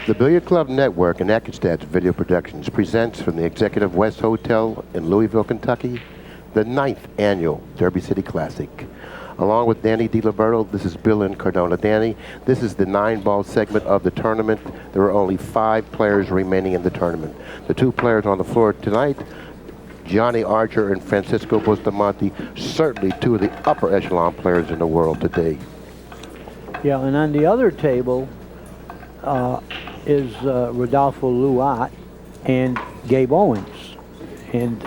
The Billiard Club Network and ACCUSTATS Video Productions presents from the Executive West Hotel in Louisville, Kentucky, the 9th Annual Derby City Classic. Along with Danny Diliberto, this is Bill and Incardona Danny. This is the 9-ball segment of the tournament. There are only 5 players remaining in the tournament. The 2 players on the floor tonight, Johnny Archer and Francisco Bustamante, certainly 2 of the upper echelon players in the world today. Yeah, and on the other table is Rodolfo Luat and Gabe Owens. And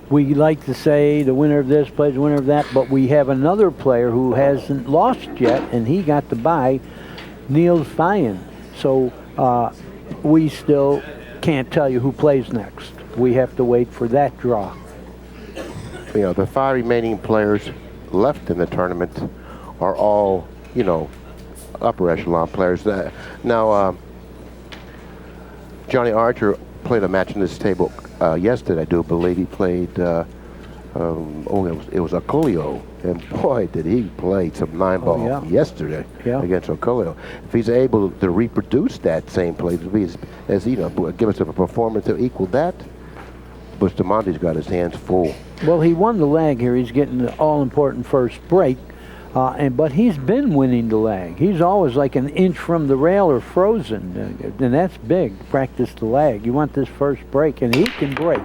we like to say the winner of this plays the winner of that, but we have another player who hasn't lost yet, and he got the bye, Niels Fayen. So we still can't tell you who plays next. We have to wait for that draw. You know, the 5 remaining players left in the tournament are all, you know, upper echelon players. Now, Johnny Archer played a match on this table yesterday, I do believe. He played, it was Accu-Stats, and boy, did he play some 9-ball yesterday against Accu-Stats. If he's able to reproduce that same play, to be as you know, give us a performance to equal that, Bustamante's got his hands full. Well, he won the leg here. He's getting the all-important first break. But he's been winning the leg. He's always like an inch from the rail or frozen, and that's big. Practice the leg. You want this first break, and he can break.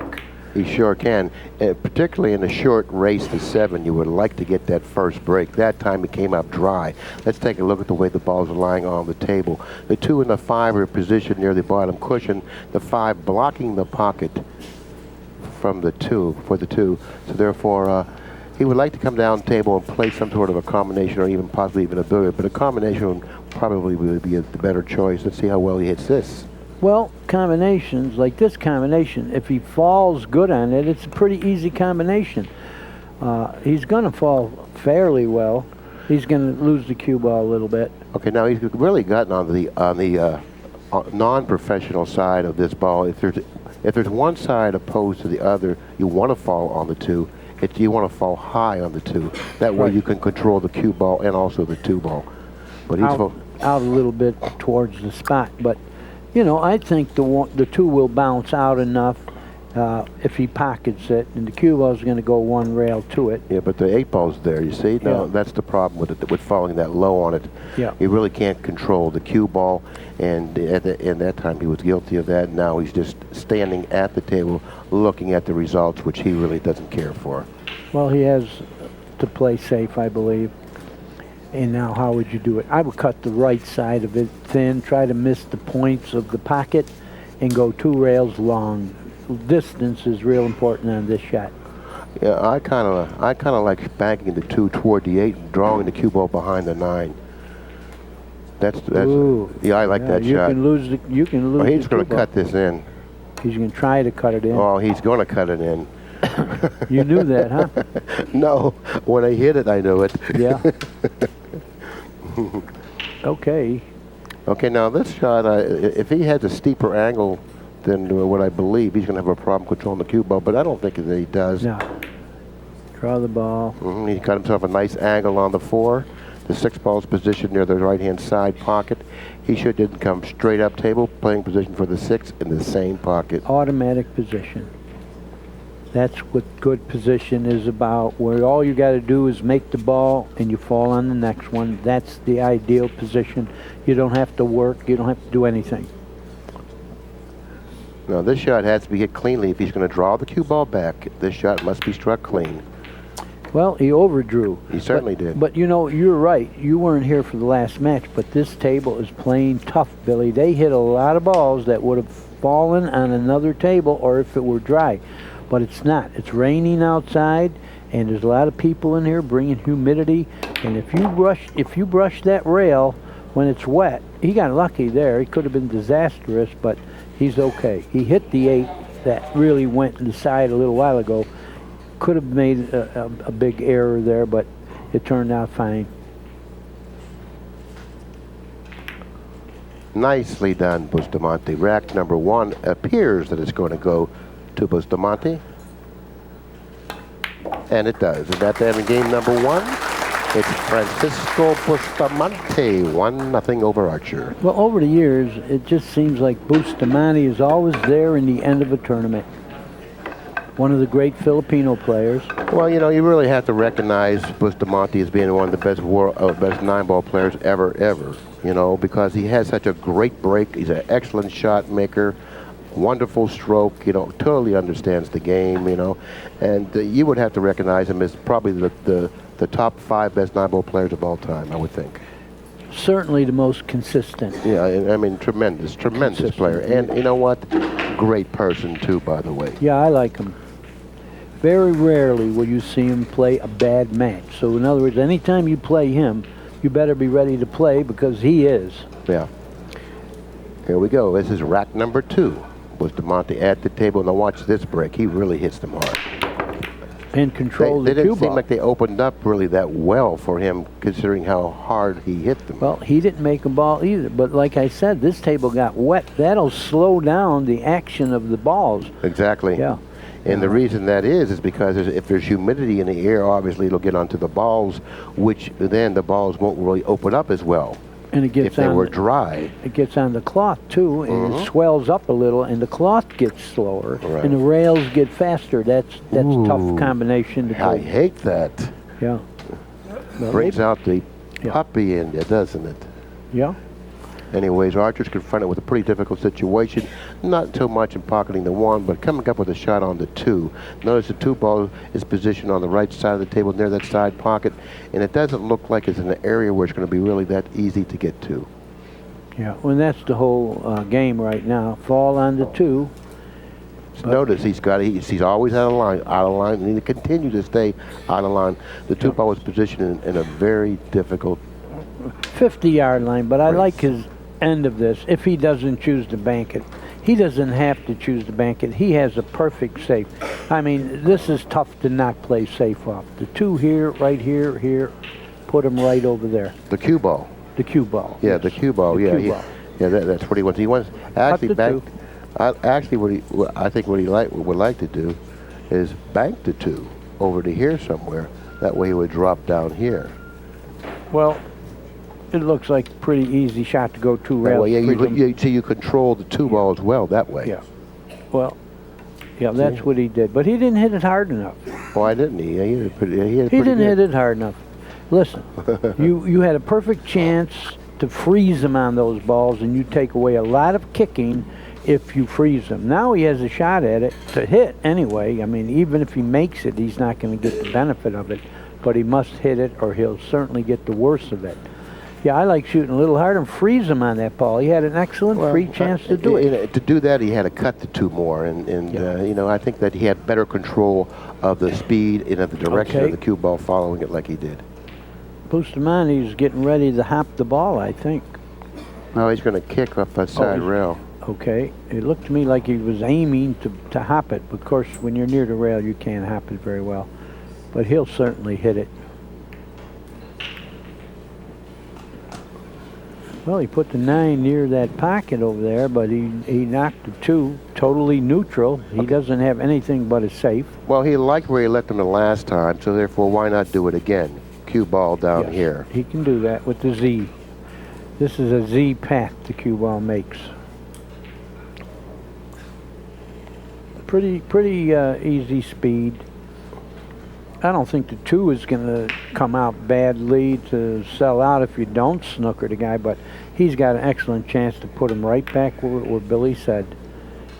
He sure can. Particularly in a short race to 7, you would like to get that first break. That time it came up dry. Let's take a look at the way the balls are lying on the table. The 2 and the 5 are positioned near the bottom cushion. The 5 blocking the pocket from the 2, for the 2. So therefore, he would like to come down the table and play some sort of a combination, or even possibly even a billiard, but a combination probably would be the better choice. Let's see how well he hits this. Well, combinations, like this combination, if he falls good on it, it's a pretty easy combination. He's going to fall fairly well. He's going to lose the cue ball a little bit. Okay, now he's really gotten on the non-professional side of this ball. If there's one side opposed to the other, you want to fall on the 2. You want to fall high on the 2. That way you can control the cue ball and also the 2 ball. But he's out a little bit towards the spot. But, you know, I think the 2 will bounce out enough if he pockets it, and the cue ball is going to go one rail to it. Yeah, but the 8 ball's there, you see? No, that's the problem with it, with falling that low on it. Yeah. You really can't control the cue ball, and in that time he was guilty of that. Now he's just standing at the table looking at the results, which he really doesn't care for. Well, he has to play safe, I believe. And now how would you do it? I would cut the right side of it thin, try to miss the points of the pocket, and go 2 rails long. Distance is real important on this shot. Yeah, I kind of like banking the 2 toward the 8 and drawing the cue ball behind the 9. That's yeah, I like that you shot. You can lose. Oh, he's going to cut this in. He's going to try to cut it in. Oh, he's going to cut it in. You knew that, huh? No, when I hit it, I knew it. Yeah. Okay. Okay, now this shot, if he has a steeper angle than what I believe, he's going to have a problem controlling the cue ball, but I don't think that he does. No. Draw the ball. He got himself a nice angle on the 4. The 6 ball's positioned near the right-hand side pocket. He should didn't come straight up table, playing position for the 6 in the same pocket. Automatic position. That's what good position is about, where all you got to do is make the ball and you fall on the next one. That's the ideal position. You don't have to work. You don't have to do anything. Now this shot has to be hit cleanly. If he's going to draw the cue ball back, this shot must be struck clean. Well, he overdrew. He certainly did. But you know, you're right. You weren't here for the last match, but this table is playing tough, Billy. They hit a lot of balls that would have fallen on another table or if it were dry. But it's not. It's raining outside, and there's a lot of people in here bringing humidity. And if you brush that rail when it's wet, he got lucky there. It could have been disastrous, but he's okay. He hit the 8 that really went to the side a little while ago. Could have made a big error there, but it turned out fine. Nicely done, Bustamante. Rack number 1 appears that it's going to go to Bustamante. And it does. And that's having game number 1. It's Francisco Bustamante, 1-0 over Archer. Well, over the years, it just seems like Bustamante is always there in the end of a tournament. One of the great Filipino players. Well, you know, you really have to recognize Bustamante as being one of the best best 9-ball players ever, you know, because he has such a great break. He's an excellent shot maker, wonderful stroke, you know, totally understands the game, you know, and you would have to recognize him as probably the top 5 best 9-ball players of all time, I would think. Certainly the most consistent. Yeah, I mean, tremendous player. And you know what? Great person, too, by the way. Yeah, I like him. Very rarely will you see him play a bad match. So, in other words, anytime you play him, you better be ready to play because he is. Yeah. Here we go. This is rack number 2. Bustamante at the table. Now watch this break. He really hits them hard. And control the cue ball. They didn't seem like they opened up really that well for him, considering how hard he hit them. Well, he didn't make a ball either. But like I said, this table got wet. That'll slow down the action of the balls. Exactly. Yeah. And the reason that is because if there's humidity in the air, obviously it'll get onto the balls, which then the balls won't really open up as well. And it gets if they were dry. It gets on the cloth too, and it swells up a little, and the cloth gets slower, right. and the rails get faster. That's a tough combination to do. I hate that. Yeah. Well, Brings out the puppy in there, doesn't it? Yeah. Anyways, Archer's confronted with a pretty difficult situation. Not so much in pocketing the 1, but coming up with a shot on the 2. Notice the 2 ball is positioned on the right side of the table near that side pocket, and it doesn't look like it's in an area where it's going to be really that easy to get to. Yeah, well, that's the whole game right now. Fall on the 2. Notice he's always out of line, and he continue to stay out of line. The 2 ball is positioned in a very difficult 50-yard line, but I race. like his end of this. If he doesn't choose to bank it, he doesn't have to choose to bank it. He has a perfect safe. I mean, this is tough to not play safe off. The 2 here, right here, here, put him right over there. The cue ball. The cue ball. Yeah, yes. the cue ball. The Yeah, cue ball. Yeah, that's what he wants. He wants actually bank. Actually, I think what he would like to do is bank the 2 over to here somewhere. That way he would drop down here. Well, it looks like a pretty easy shot to go 2 rails. Well, yeah, you control the 2 balls well that way. Yeah. Well, yeah, that's what he did. But he didn't hit it hard enough. Why didn't he? He hit it pretty He didn't hit it hard enough. Listen, you had a perfect chance to freeze him on those balls, and you take away a lot of kicking if you freeze him. Now he has a shot at it to hit anyway. I mean, even if he makes it, he's not going to get the benefit of it. But he must hit it, or he'll certainly get the worst of it. Yeah, I like shooting a little harder and freeze him on that ball. He had an excellent free chance to do it. To do that, he had to cut the 2 more, and you know, I think that he had better control of the speed and of the direction of the cue ball following it like he did. Bustamante's getting ready to hop the ball, I think. No, he's going to kick up that side rail. Okay, it looked to me like he was aiming to hop it. Of course, when you're near the rail, you can't hop it very well. But he'll certainly hit it. Well, he put the 9 near that pocket over there, but he knocked the 2 totally neutral. He doesn't have anything but a safe. Well, he liked where he left him the last time, so therefore, why not do it again? Cue ball down here. He can do that with the Z. This is a Z path the cue ball makes. Pretty easy speed. I don't think the 2 is going to come out badly to sell out if you don't snooker the guy, but he's got an excellent chance to put him right back where Billy said.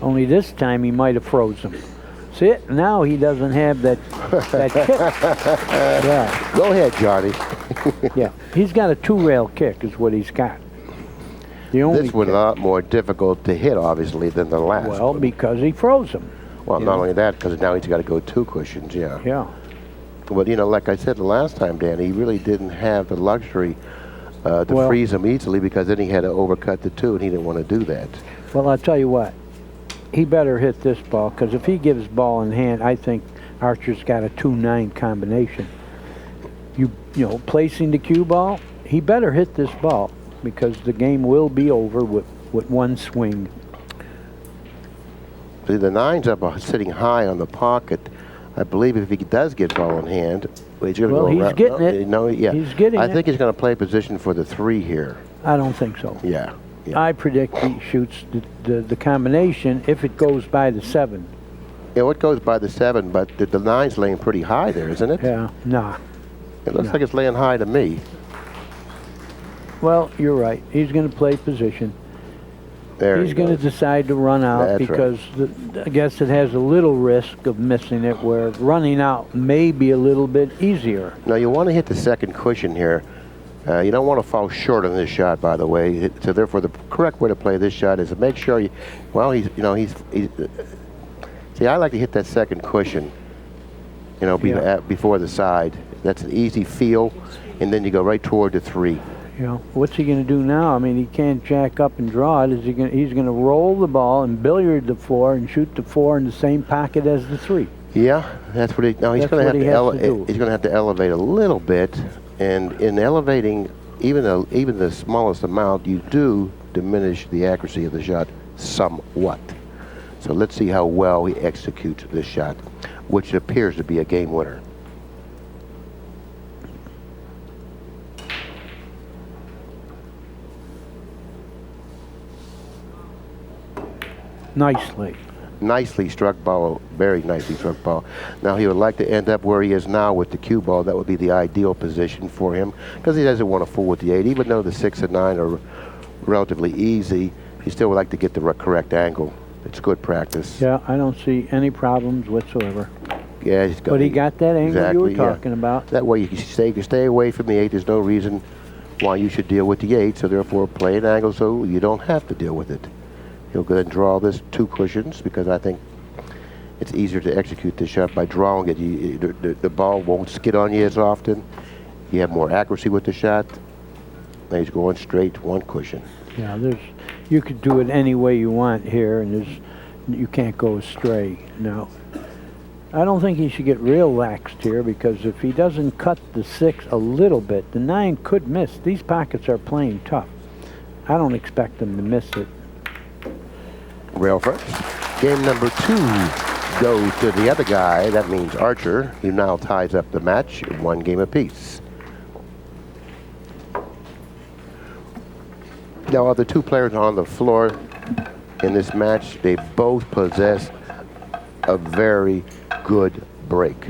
Only this time he might have froze him. See it? Now he doesn't have that kick. Yeah. Go ahead, Johnny. Yeah. He's got a 2-rail kick is what he's got. This was a lot more difficult to hit, obviously, than the last Well, one. because he froze him. Well, not only that, because now he's got to go 2 cushions, yeah. Yeah. But, you know, like I said the last time, Danny, he really didn't have the luxury to freeze him easily, because then he had to overcut the 2, and he didn't want to do that. Well, I'll tell you what. He better hit this ball, because if he gives ball in hand, I think Archer's got a 2-9 combination. You know, placing the cue ball, he better hit this ball, because the game will be over with 1 swing. See, the 9's up sitting high on the pocket. I believe if he does get ball in hand, He's gonna Well, go he's around. getting No, it. No, yeah. He's getting I it. think he's going to play position for the 3 here. I don't think so. Yeah. Yeah. I predict he shoots the combination if it goes by the 7. Yeah, it goes by the 7, but the 9's laying pretty high there, isn't it? Yeah, nah. It looks No. like it's laying high to me. Well, you're right. He's going to play position. There He's going to decide to run out That's because I guess it has a little risk of missing it, where running out may be a little bit easier. Now you want to hit the second cushion here. You don't want to fall short on this shot, by the way. So therefore, the correct way to play this shot is to make sure you. Well, he's. See, I like to hit that second cushion. Before the side. That's an easy feel, and then you go right toward the 3. You know, what's he going to do now? I mean, he can't jack up and draw it. He's going to roll the ball and billiard the 4 and shoot the 4 in the same pocket as the 3. Yeah, that's what he. No, he's going to He's going to have to elevate a little bit, and in elevating, even the smallest amount, you do diminish the accuracy of the shot somewhat. So let's see how well he executes this shot, which appears to be a game winner. Nicely struck ball, very nicely struck ball. Now he would like to end up where he is now with the cue ball. That would be the ideal position for him, because he doesn't want to fool with the 8. Even though the 6 and 9 are relatively easy, he still would like to get the correct angle. It's good practice. Yeah, I don't see any problems whatsoever. Yeah, but he got that angle you were talking about. That way you can stay away from the 8. There's no reason why you should deal with the 8, so therefore play an angle so you don't have to deal with it. He'll go ahead and draw this 2 cushions, because I think it's easier to execute this shot by drawing it. The ball won't skid on you as often. You have more accuracy with the shot. Now he's going straight 1 cushion. Yeah, you could do it any way you want here, and you can't go astray. Now, I don't think he should get real laxed here, because if he doesn't cut the 6 a little bit, the 9 could miss. These pockets are playing tough. I don't expect them to miss it. Rail first. Game number 2 goes to the other guy. That means Archer, who now ties up the match 1 game apiece. Now, of the 2 players on the floor in this match, they both possess a very good break.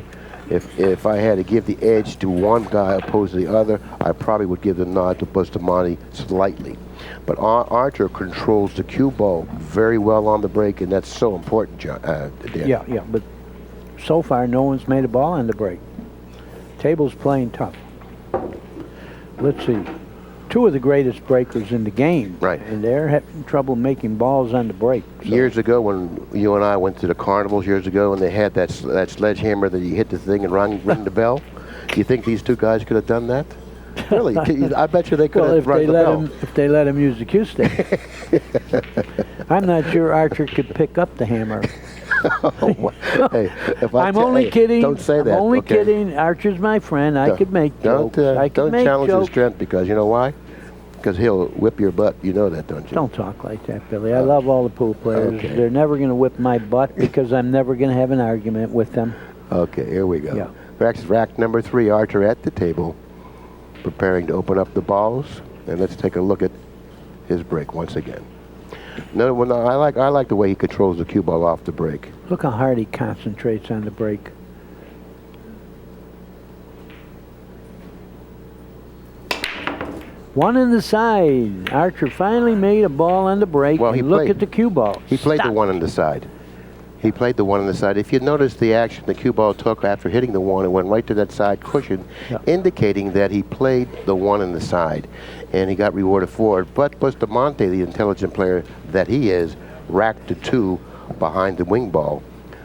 If I had to give the edge to one guy opposed to the other, I probably would give the nod to Bustamante slightly. But Archer controls the cue ball very well on the break, and that's so important, Dan. Yeah, but so far no one's made a ball on the break. Table's playing tough. Let's see. 2 of the greatest breakers in the game. Right. And they're having trouble making balls on the break. So. Years ago, when you and I went to the carnivals years ago, and they had that sledgehammer that you hit the thing and ring the bell, do you think these 2 guys could have done that? Really? I bet you they could have rung the bell. If they let him use the Accu-Stats. I'm not sure Archer could pick up the hammer. Hey, I'm only kidding. Don't say that. I'm only kidding. Archer's my friend. I could make jokes. Don't challenge his strength, because you know why? Because he'll whip your butt. You know that, don't you? Don't talk like that, Billy. I love all the pool players. Okay. They're never going to whip my butt, because I'm never going to have an argument with them. Okay, here we go. Yeah. Rack number 3, Archer at the table, preparing to open up the balls. And let's take a look at his break once again. No, I like the way he controls the cue ball off the break. Look how hard he concentrates on the break. One in the side. Archer finally made a ball on the break. Well, look at the cue ball. He played the 1 on the side. He played the 1 on the side. If you notice the action the cue ball took after hitting the 1, it went right to that side cushion, indicating that he played the 1 on the side, and he got rewarded for it. But Bustamante, the intelligent player that he is, racked the 2 behind the wing ball,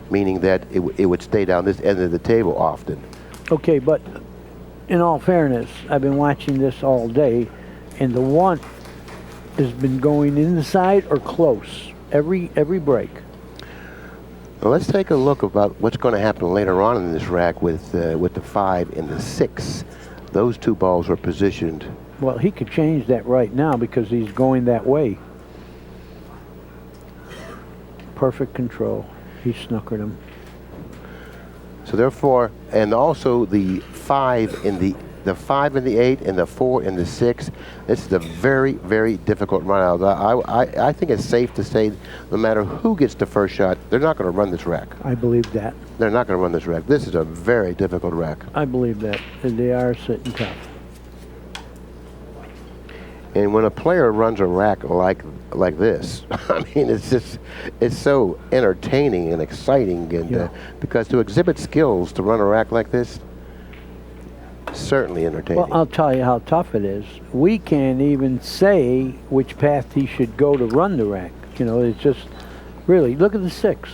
meaning that it would stay down this end of the table often. Okay, but in all fairness, I've been watching this all day, and the 1 has been going in the side or close every break. Now let's take a look about what's going to happen later on in this rack with the 5 and the 6. Those 2 balls are positioned. Well, he could change that right now, because he's going that way. Perfect control. He snookered him. So therefore, and also the 5 in the 5 and the 8 and the 4 and the 6. This is a very, very difficult run out. I think it's safe to say no matter who gets the first shot, they're not going to run this rack. I believe that. They're not going to run this rack. This is a very difficult rack. I believe that. And they are sitting tough. And when a player runs a rack like this, I mean, it's so entertaining and exciting, and because to exhibit skills to run a rack like this, certainly entertaining. Well, I'll tell you how tough it is. We can't even say which path he should go to run the rack. You know, it's just really, look at the 6.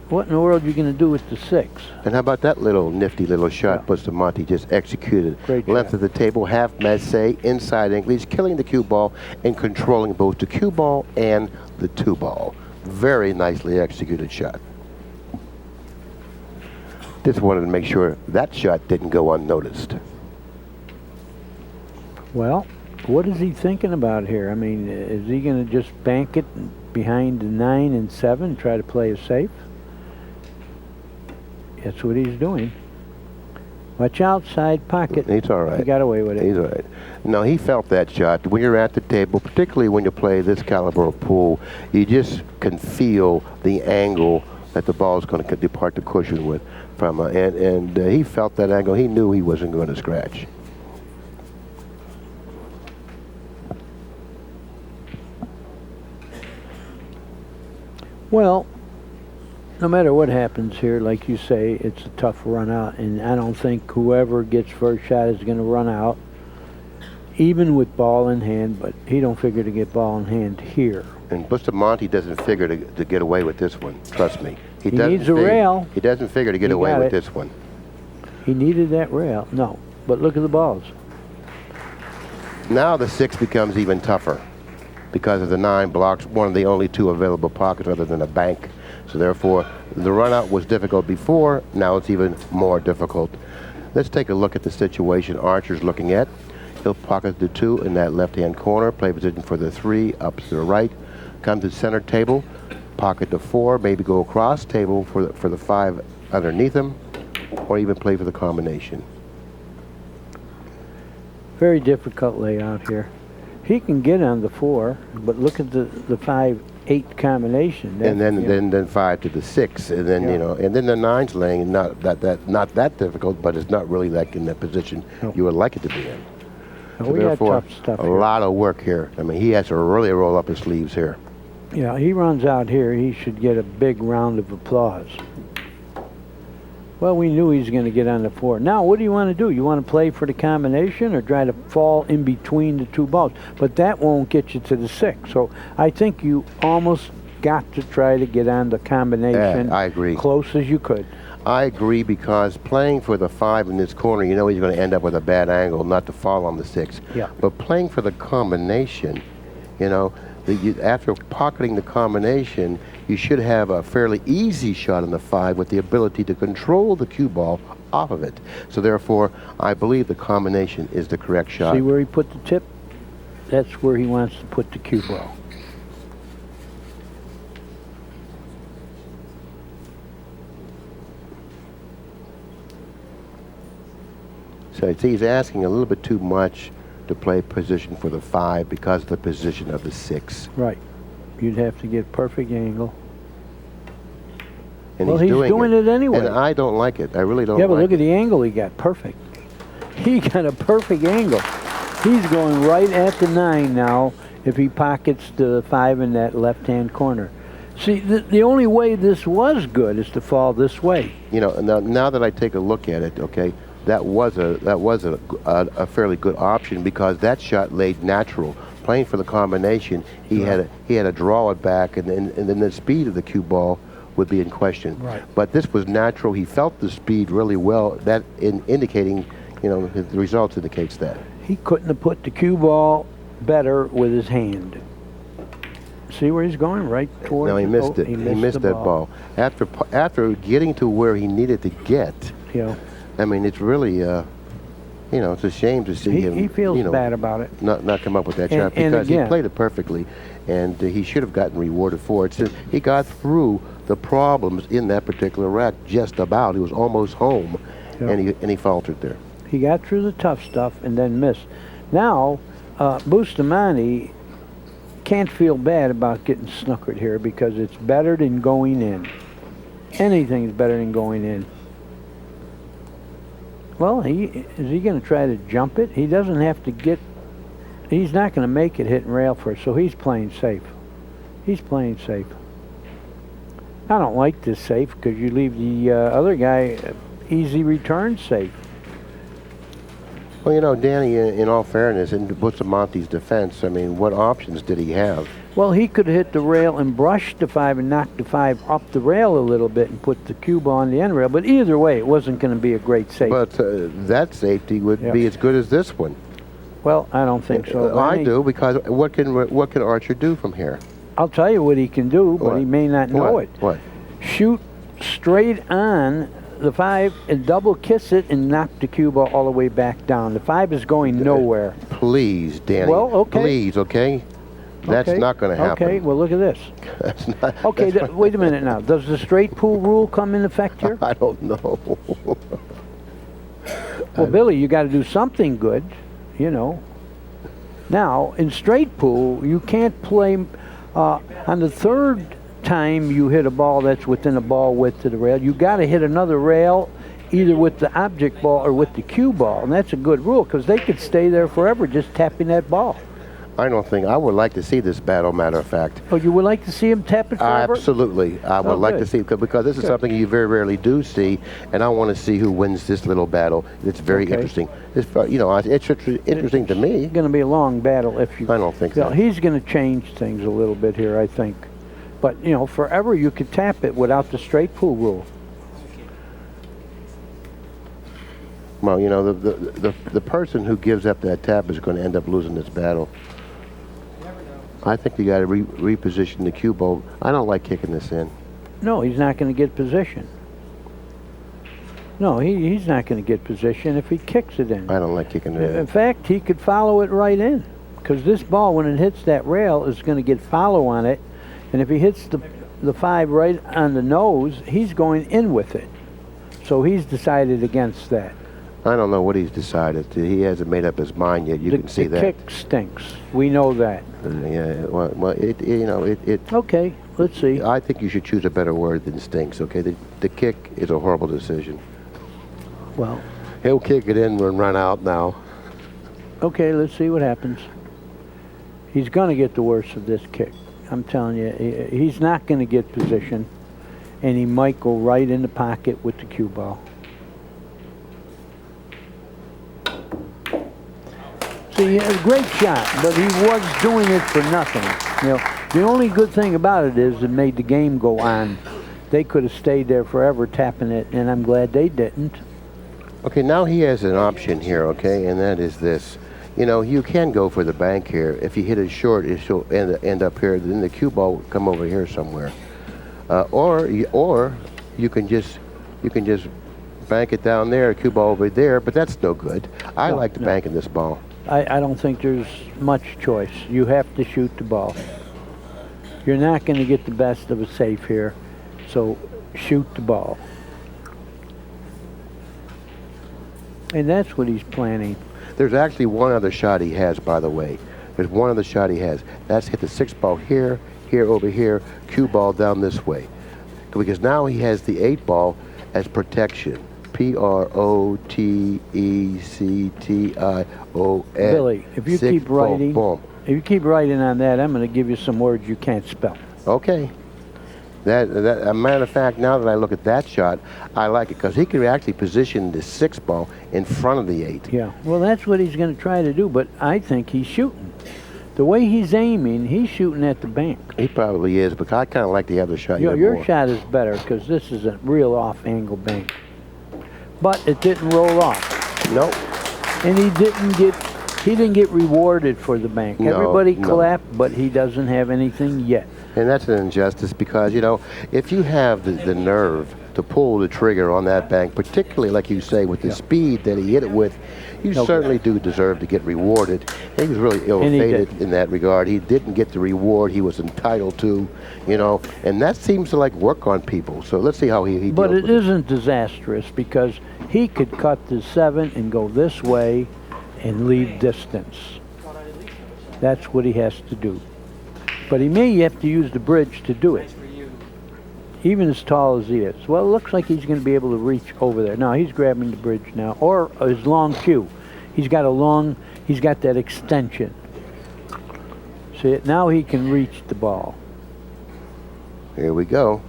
What in the world are you going to do with the 6? And how about that little nifty little shot Bustamante just executed? Great Length shot. of the table, half masse, inside angle. He's killing the cue ball and controlling both the cue ball and the 2 ball. Very nicely executed shot. Just wanted to make sure that shot didn't go unnoticed. Well, what is he thinking about here? I mean, is he going to just bank it behind the 9 and 7, try to play it safe? That's what he's doing. Watch out, side pocket. He's all right. He got away with it. He's all right. No, he felt that shot. When you're at the table, particularly when you play this caliber of pool, you just can feel the angle that the ball is going to depart the cushion with. And he felt that angle. He knew he wasn't going to scratch. Well, no matter what happens here, like you say, it's a tough run out, and I don't think whoever gets first shot is going to run out, even with ball in hand, but he don't figure to get ball in hand here. And Bustamante doesn't figure to get away with this one, trust me. He needs a rail. He doesn't figure to get away with this one. He needed that rail. No, but look at the balls. Now the 6 becomes even tougher because of the 9 blocks, one of the only 2 available pockets other than a bank. So therefore, the run out was difficult before, now it's even more difficult. Let's take a look at the situation Archer's looking at. He'll pocket the 2 in that left-hand corner, play position for the 3 up to the right, come to the center table, pocket the 4, maybe go across table for the 5 underneath him, or even play for the combination. Very difficult layout here. He can get on the 4, but look at the 5-8 combination. And then 5 to the 6, and then you know, and then the 9's laying not that difficult, but it's not really like in that position you would like it to be in. So we got therefore, tough stuff a here. lot of work here. I mean, he has to really roll up his sleeves here. Yeah, he runs out here, he should get a big round of applause. Well, we knew he was going to get on the 4. Now, what do you want to do? You want to play for the combination or try to fall in between the 2 balls? But that won't get you to the 6. So I think you almost got to try to get on the combination. Yeah, I agree. Close as you could. I agree, because playing for the 5 in this corner, you know he's going to end up with a bad angle, not to fall on the 6. Yeah. But playing for the combination, you know, after pocketing the combination, you should have a fairly easy shot on the 5 with the ability to control the cue ball off of it. So therefore, I believe the combination is the correct shot. See where he put the tip? That's where he wants to put the cue ball. So he's asking a little bit too much to play position for the 5 because of the position of the 6. Right. You'd have to get perfect angle. And well, he's doing it anyway. And I don't like it. I really don't Yeah, but like look at the angle he got. Perfect. He got a perfect angle. He's going right at the 9 now if he pockets the 5 in that left-hand corner. See, the only way this was good is to fall this way. You know, now that I take a look at it, okay, that was a fairly good option because that shot laid natural. Playing for the combination, he had to draw it back, and then the speed of the cue ball would be in question. Right. But this was natural. He felt the speed really well. That indicating, you know, the results indicates that. He couldn't have put the cue ball better with his hand. See where he's going? Right towards. No, he missed it. He missed that ball. After getting to where he needed to get. Yeah. I mean, it's really, you know, it's a shame to see him. He feels you know, bad about it. Not come up with that shot because he played it perfectly, and he should have gotten rewarded for it. So he got through the problems in that particular rack just about. He was almost home, and he faltered there. He got through the tough stuff and then missed. Now, Bustamante can't feel bad about getting snookered here because it's better than going in. Anything's better than going in. Well, is he going to try to jump it? He doesn't have to get. He's not going to make it hit and rail first, so he's playing safe. He's playing safe. I don't like this safe because you leave the other guy easy return safe. Well, you know, Danny, in all fairness, in Bustamante's defense, I mean, what options did he have? Well, he could hit the rail and brush the 5 and knock the 5 up the rail a little bit and put the cue ball on the end rail. But either way, it wasn't going to be a great safety. But that safety would be as good as this one. Well, I don't think so. I do, because what can Archer do from here? I'll tell you what he can do, but he may not know it. What? Shoot straight on the 5 and double kiss it and knock the cue ball all the way back down. The 5 is going nowhere. Please, Danny. Well, okay. Please, okay? That's not going to happen. Okay, well, look at this. That's not, okay, wait a minute now. Does the straight pool rule come in effect here? I don't know. Well, Billy, you got to do something good, you know. Now, in straight pool, you can't play on the third time you hit a ball that's within a ball width to the rail. You got to hit another rail either with the object ball or with the cue ball, and that's a good rule because they could stay there forever just tapping that ball. I don't think, I would like to see this battle, matter of fact. Oh, you would like to see him tap it forever? Absolutely. I would like to see, because this is something you very rarely do see, and I want to see who wins this little battle. It's very interesting. It's, you know, it's interesting to me. It's going to be a long battle if you... I don't think so. He's going to change things a little bit here, I think. But, you know, forever you could tap it without the straight pool rule. Well, you know, the person who gives up that tap is going to end up losing this battle. I think you got to reposition the cue ball. I don't like kicking this in. No, he's not going to get position. No, he's not going to get position if he kicks it in. I don't like kicking it in. In fact, he could follow it right in. Because this ball, when it hits that rail, is going to get follow on it. And if he hits the 5 right on the nose, he's going in with it. So he's decided against that. I don't know what he's decided. He hasn't made up his mind yet. You can see that. The kick stinks. We know that. Yeah. Well, you know, it. Okay. Let's see. I think you should choose a better word than stinks. Okay. The kick is a horrible decision. Well. He'll kick it in and run out now. Okay. Let's see what happens. He's going to get the worst of this kick. I'm telling you, he's not going to get position, and he might go right in the pocket with the cue ball. See, a great shot, but he was doing it for nothing. You know, the only good thing about it is it made the game go on. They could have stayed there forever tapping it, and I'm glad they didn't. Okay, now he has an option here, okay, and that is this. You know, you can go for the bank here. If you hit it short, it'll end up here. Then the cue ball will come over here somewhere. Or you can just bank it down there, cue ball over there. But that's no good. I like to bank in this ball. I don't think there's much choice. You have to shoot the ball. You're not going to get the best of a safe here, so shoot the ball. And that's what he's planning. There's actually one other shot he has, by the way. There's one other shot he has. That's hit the 6 ball here, over here, cue ball down this way. Because now he has the 8 ball as protection. Protection. Billy, if you keep writing, boom. If you keep writing on that, I'm going to give you some words you can't spell. Okay. A matter of fact, now that I look at that shot, I like it because he could actually position the 6 ball in front of the 8. Yeah. Well, that's what he's going to try to do, but I think he's shooting. The way he's aiming, he's shooting at the bank. He probably is, but I kind of like the other shot. Your shot is better because this is a real off-angle bank. But it didn't roll off. Nope. And he didn't get rewarded for the bank. No, Everybody clapped, but he doesn't have anything yet. And that's an injustice because, you know, if you have the nerve to pull the trigger on that bank, particularly like you say with the speed that he hit it with. You certainly do deserve to get rewarded. He was really ill-fated in that regard. He didn't get the reward he was entitled to, you know, and that seems to like work on people. So let's see how he But deals it with it. isn't disastrous because he could cut the 7 and go this way and leave distance. That's what he has to do. But he may have to use the bridge to do it, even as tall as he is. Well, it looks like he's going to be able to reach over there. Now he's grabbing the bridge now, or his long cue. He's got that extension. See, now he can reach the ball. Here we go.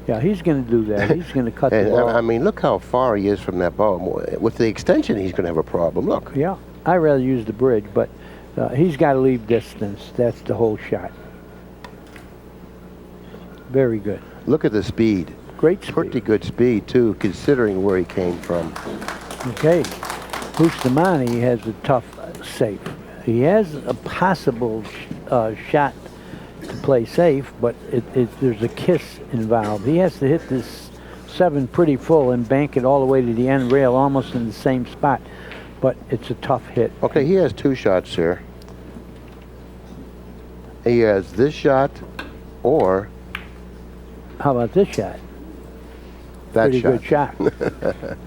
Yeah, he's going to do that. He's going to cut the ball. I mean, look how far he is from that ball. With the extension, he's going to have a problem. Look. Yeah, I'd rather use the bridge, but he's got to leave distance. That's the whole shot. Very good. Look at the speed. Great speed. Pretty good speed, too, considering where he came from. Okay. Bustamante has a tough safe. He has a possible shot to play safe, but there's a kiss involved. He has to hit this 7 pretty full and bank it all the way to the end rail, almost in the same spot. But it's a tough hit. Okay, he has 2 shots here. He has this shot, or how about this shot? that Pretty shot. good shot.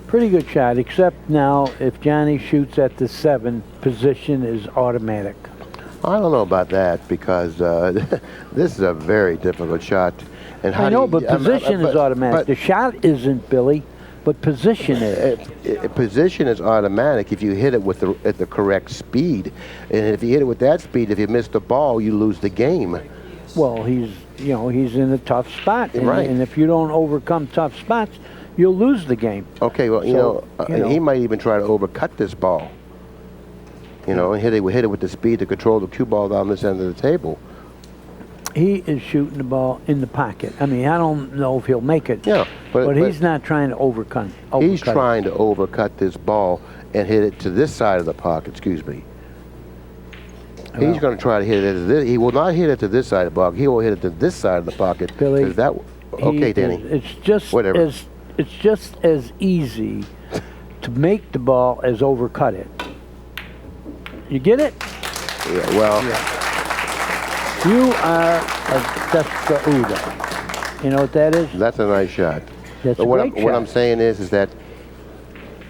Pretty good shot, except now if Johnny shoots at the 7, position is automatic. I don't know about that because this is a very difficult shot. And I know, but position is automatic. But the shot isn't, Billy, but position is. Position is automatic if you hit it with at the correct speed. And if you hit it with that speed, if you miss the ball, you lose the game. Well, he's in a tough spot. And, Right. and if you don't overcome tough spots, you'll lose the game. Okay, well, you know, he might even try to overcut this ball. You know, and hit it with the speed to control the cue ball down this end of the table. He is shooting the ball in the pocket. I mean, I don't know if he'll make it. Yeah, but he's not trying to overcut. He's trying to overcut this ball and hit it to this side of the pocket. Excuse me. Well, He's going to try to hit it to this. He will not hit it to this side of the pocket. He will hit it to this side of the pocket. Billy, okay, Danny. It's just whatever. It's just as easy to make the ball as overcut it. You get it? Yeah, well, You are a Desperado. You know what that is? that's a nice shot. That's But a great what shot. I'm saying is that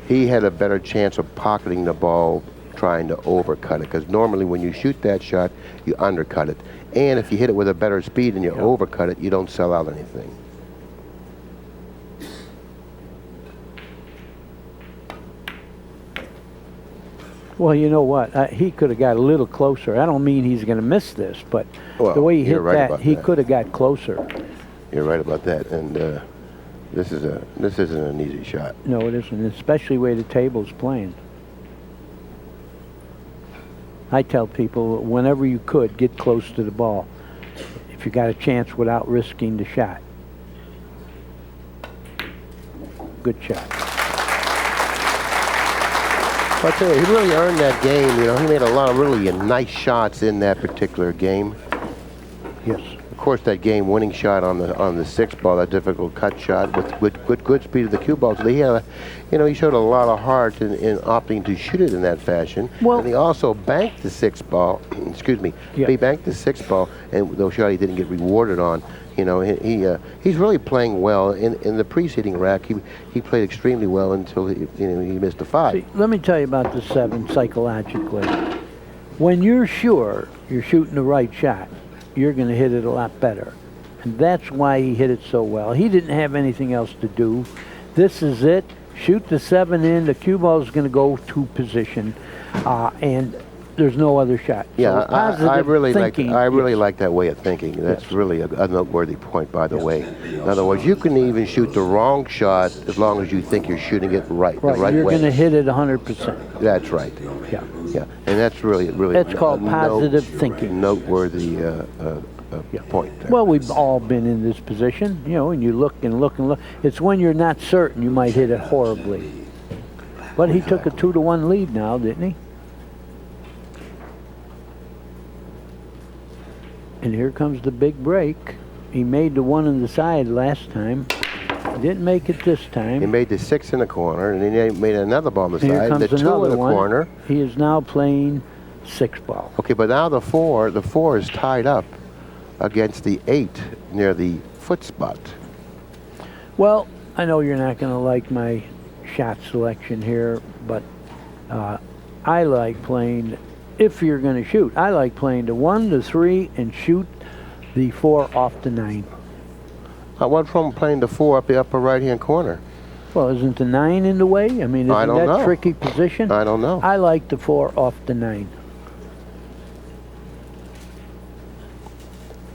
he had a better chance of pocketing the ball trying to overcut it, because normally when you shoot that shot, you undercut it. And if you hit it with a better speed and you overcut it, you don't sell out anything. Well, you know what? He could have got a little closer. I don't mean he's going to miss this, but Well, the way he hit you're right that, about he that. could have got closer. You're right about that. And this isn't an easy shot. No, it isn't, especially the way the table's playing. I tell people, whenever you could, get close to the ball if you got a chance without risking the shot. Good shot. But I tell you, he really earned that game. You know, he made a lot of really nice shots in that particular game. Yes. Of course, that game-winning shot on the 6 ball, that difficult cut shot with good speed of the cue ball. So he had, he showed a lot of heart in opting to shoot it in that fashion. Well, and he also banked the 6 ball. Excuse me. Yeah. He banked the 6 ball, and the shot he didn't get rewarded on. You know, he's really playing well. In the preceding rack, he played extremely well until he missed a 5. See, let me tell you about the 7 psychologically. When you're sure you're shooting the right shot, you're going to hit it a lot better. And that's why he hit it so well. He didn't have anything else to do. This is it. Shoot the 7 in. The cue ball is going to go to position. And there's no other shot. Yeah, so I really thinking, like that way of thinking. That's really a noteworthy point, by the way. In other words, you can even shoot the wrong shot as long as you think you're shooting it right, the right you're way. going to hit it 100%. That's right. Yeah. Yeah, and that's really That's called positive thinking. Noteworthy point there. Well, we've all been in this position, and you look and look and look. It's when you're not certain you might hit it horribly. But he took a 2-1 lead now, didn't he? And here comes the big break. He made the one on the side last time. Didn't make it this He time. made the 6 in the corner, and then he made another ball on the Here side, comes the 2 in another the one. corner. He is now playing 6 ball. Okay, but now the four is tied up against the 8 near the foot spot. Well, I know you're not going to like my shot selection here, but I like playing, if you're going to shoot, I like playing the 1, the 3, and shoot the 4 off the 9. What's wrong with playing the 4 up the upper right-hand corner? Well, isn't the 9 in the way? I mean, I isn't don't that know. tricky position? I don't know. I like the 4 off the 9.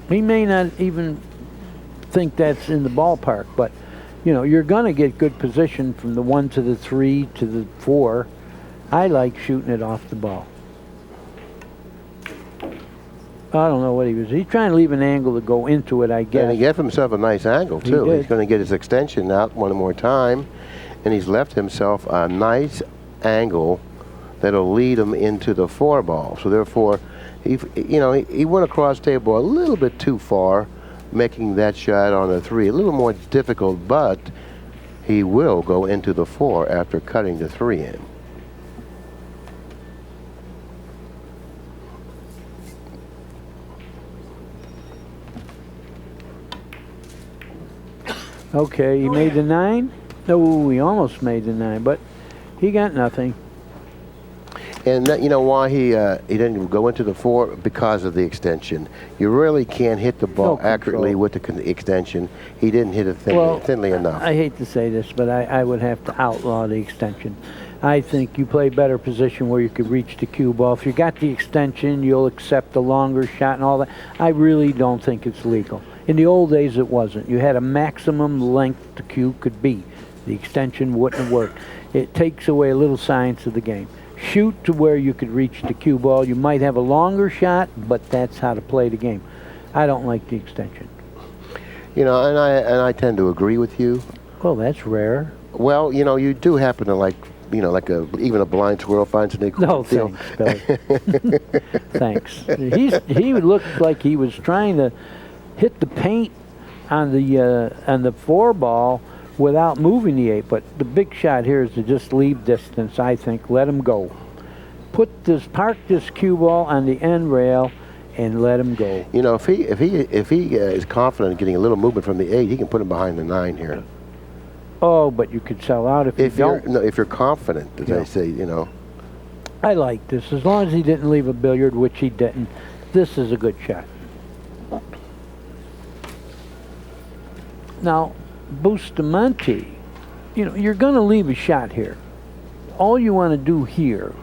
He may not even think that's in the ballpark, but you know, you're going to get good position from the 1 to the 3 to the 4. I like shooting it off the ball. I don't know what he was. He's trying to leave an angle to go into it, I guess. And he gave himself a nice angle, too. did. He's going to get his extension out one more time, and he's left himself a nice angle that'll lead him into the 4 ball. So therefore, he went across table a little bit too far, making that shot on the 3 a little more difficult, but he will go into the 4 after cutting the 3 in. Okay, he made the 9. No, he almost made the 9, but he got nothing. And that, you know why he didn't go into the 4? Because of the extension. You really can't hit the ball No accurately control. with the extension. He didn't hit it thinly enough. I hate to say this, but I would have to outlaw the extension. I think you play better position where you could reach the cue ball. If you got the extension, you'll accept the longer shot and all that. I really don't think it's legal. In the old days, it wasn't. You had a maximum length the cue could be. The extension wouldn't have worked. It takes away a little science of the game. Shoot to where you could reach the cue ball. You might have a longer shot, but that's how to play the game. I don't like the extension. You know, and I tend to agree with you. Well, that's rare. Well, you know, you do happen to like, you know, like even a blind squirrel finds an acorn. No, thanks, Billy. Thanks. He looked like he was trying to hit the paint on the 4 ball without moving the 8. But the big shot here is to just leave distance. I think let him go. Park this cue ball on the end rail and let him go. You know, if he is confident in getting a little movement from the 8, he can put him behind the 9 here. Oh, but you could sell out if you don't. If you're confident, as I say, you know. I like this. As long as he didn't leave a billiard, which he didn't, this is a good shot. Now, Bustamante, you know, you're going to leave a shot here. All you want to do here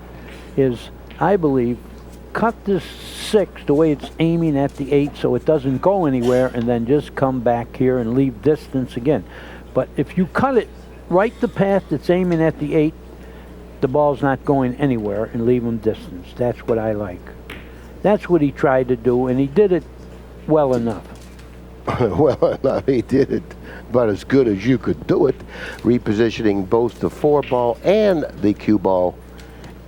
is, I believe, cut this 6 the way it's aiming at the 8 so it doesn't go anywhere, and then just come back here and leave distance again. But if you cut it right the path that's aiming at the 8, the ball's not going anywhere, and leave him distance. That's what I like. That's what he tried to do, and he did it well enough. Well, no, he did it about as good as you could do it, repositioning both the 4 ball and the cue ball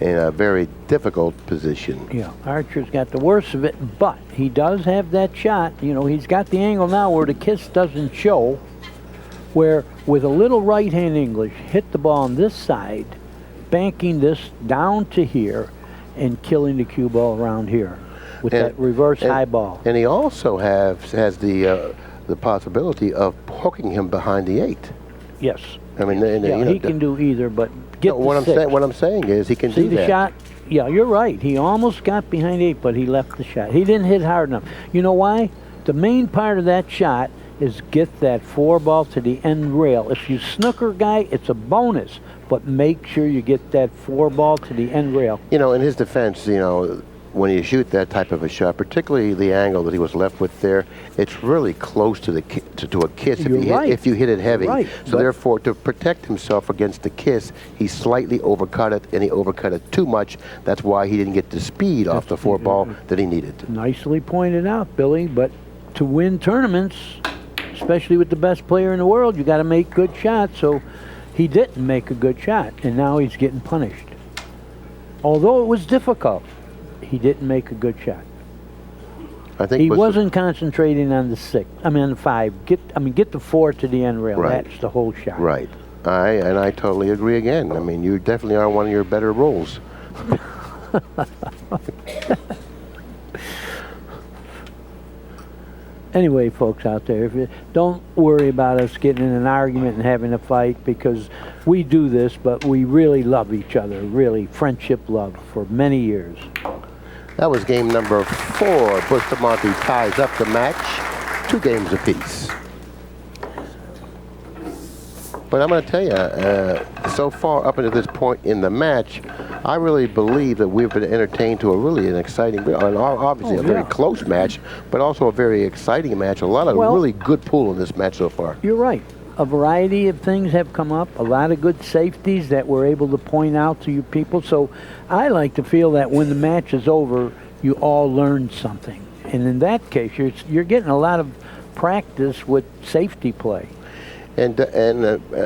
in a very difficult position. Yeah, Archer's got the worst of it, but he does have that shot. You know, he's got the angle now where the kiss doesn't show, where with a little right-hand English, hit the ball on this side, banking this down to here, and killing the cue ball around here with that reverse high ball. And he also has the possibility of hooking him behind the 8. Yes. I mean, Yeah, you know, he can do either, but get what the 6. I'm saying is he can See do the that. shot? Yeah, you're right. He almost got behind 8, but he left the shot. He didn't hit hard enough. You know why? The main part of that shot is get that 4 ball to the end rail. If you snooker guy, it's a bonus, but make sure you get that 4 ball to the end rail. You know, in his defense, you know, when you shoot that type of a shot, particularly the angle that he was left with there, it's really close to the to a kiss if you hit it heavy. Right. So therefore, to protect himself against the kiss, he slightly overcut it, and he overcut it too much. That's why he didn't get the speed off the 4 ball that he needed. Nicely pointed out, Billy, but to win tournaments, especially with the best player in the world, you got to make good shots. So he didn't make a good shot, and now he's getting punished. Although it was difficult, he didn't make a good shot. I think He wasn't concentrating on the 6. I mean, on the 5. Get the 4 to the end rail. Right. That's the whole shot. Right. I totally agree again. I mean, you definitely are one of your better roles. Anyway, folks out there, don't worry about us getting in an argument and having a fight, because we do this, but we really love each other, really, friendship love for many years. That was game number 4. Bustamante ties up the match, 2 games apiece. But I'm going to tell you, so far up until this point in the match, I really believe that we've been entertained to an exciting, obviously a very close match, but also a very exciting match. A lot of really good pool in this match so far. You're right. A variety of things have come up, a lot of good safeties that we're able to point out to you people. So I like to feel that when the match is over, you all learned something. And in that case, you're getting a lot of practice with safety play. And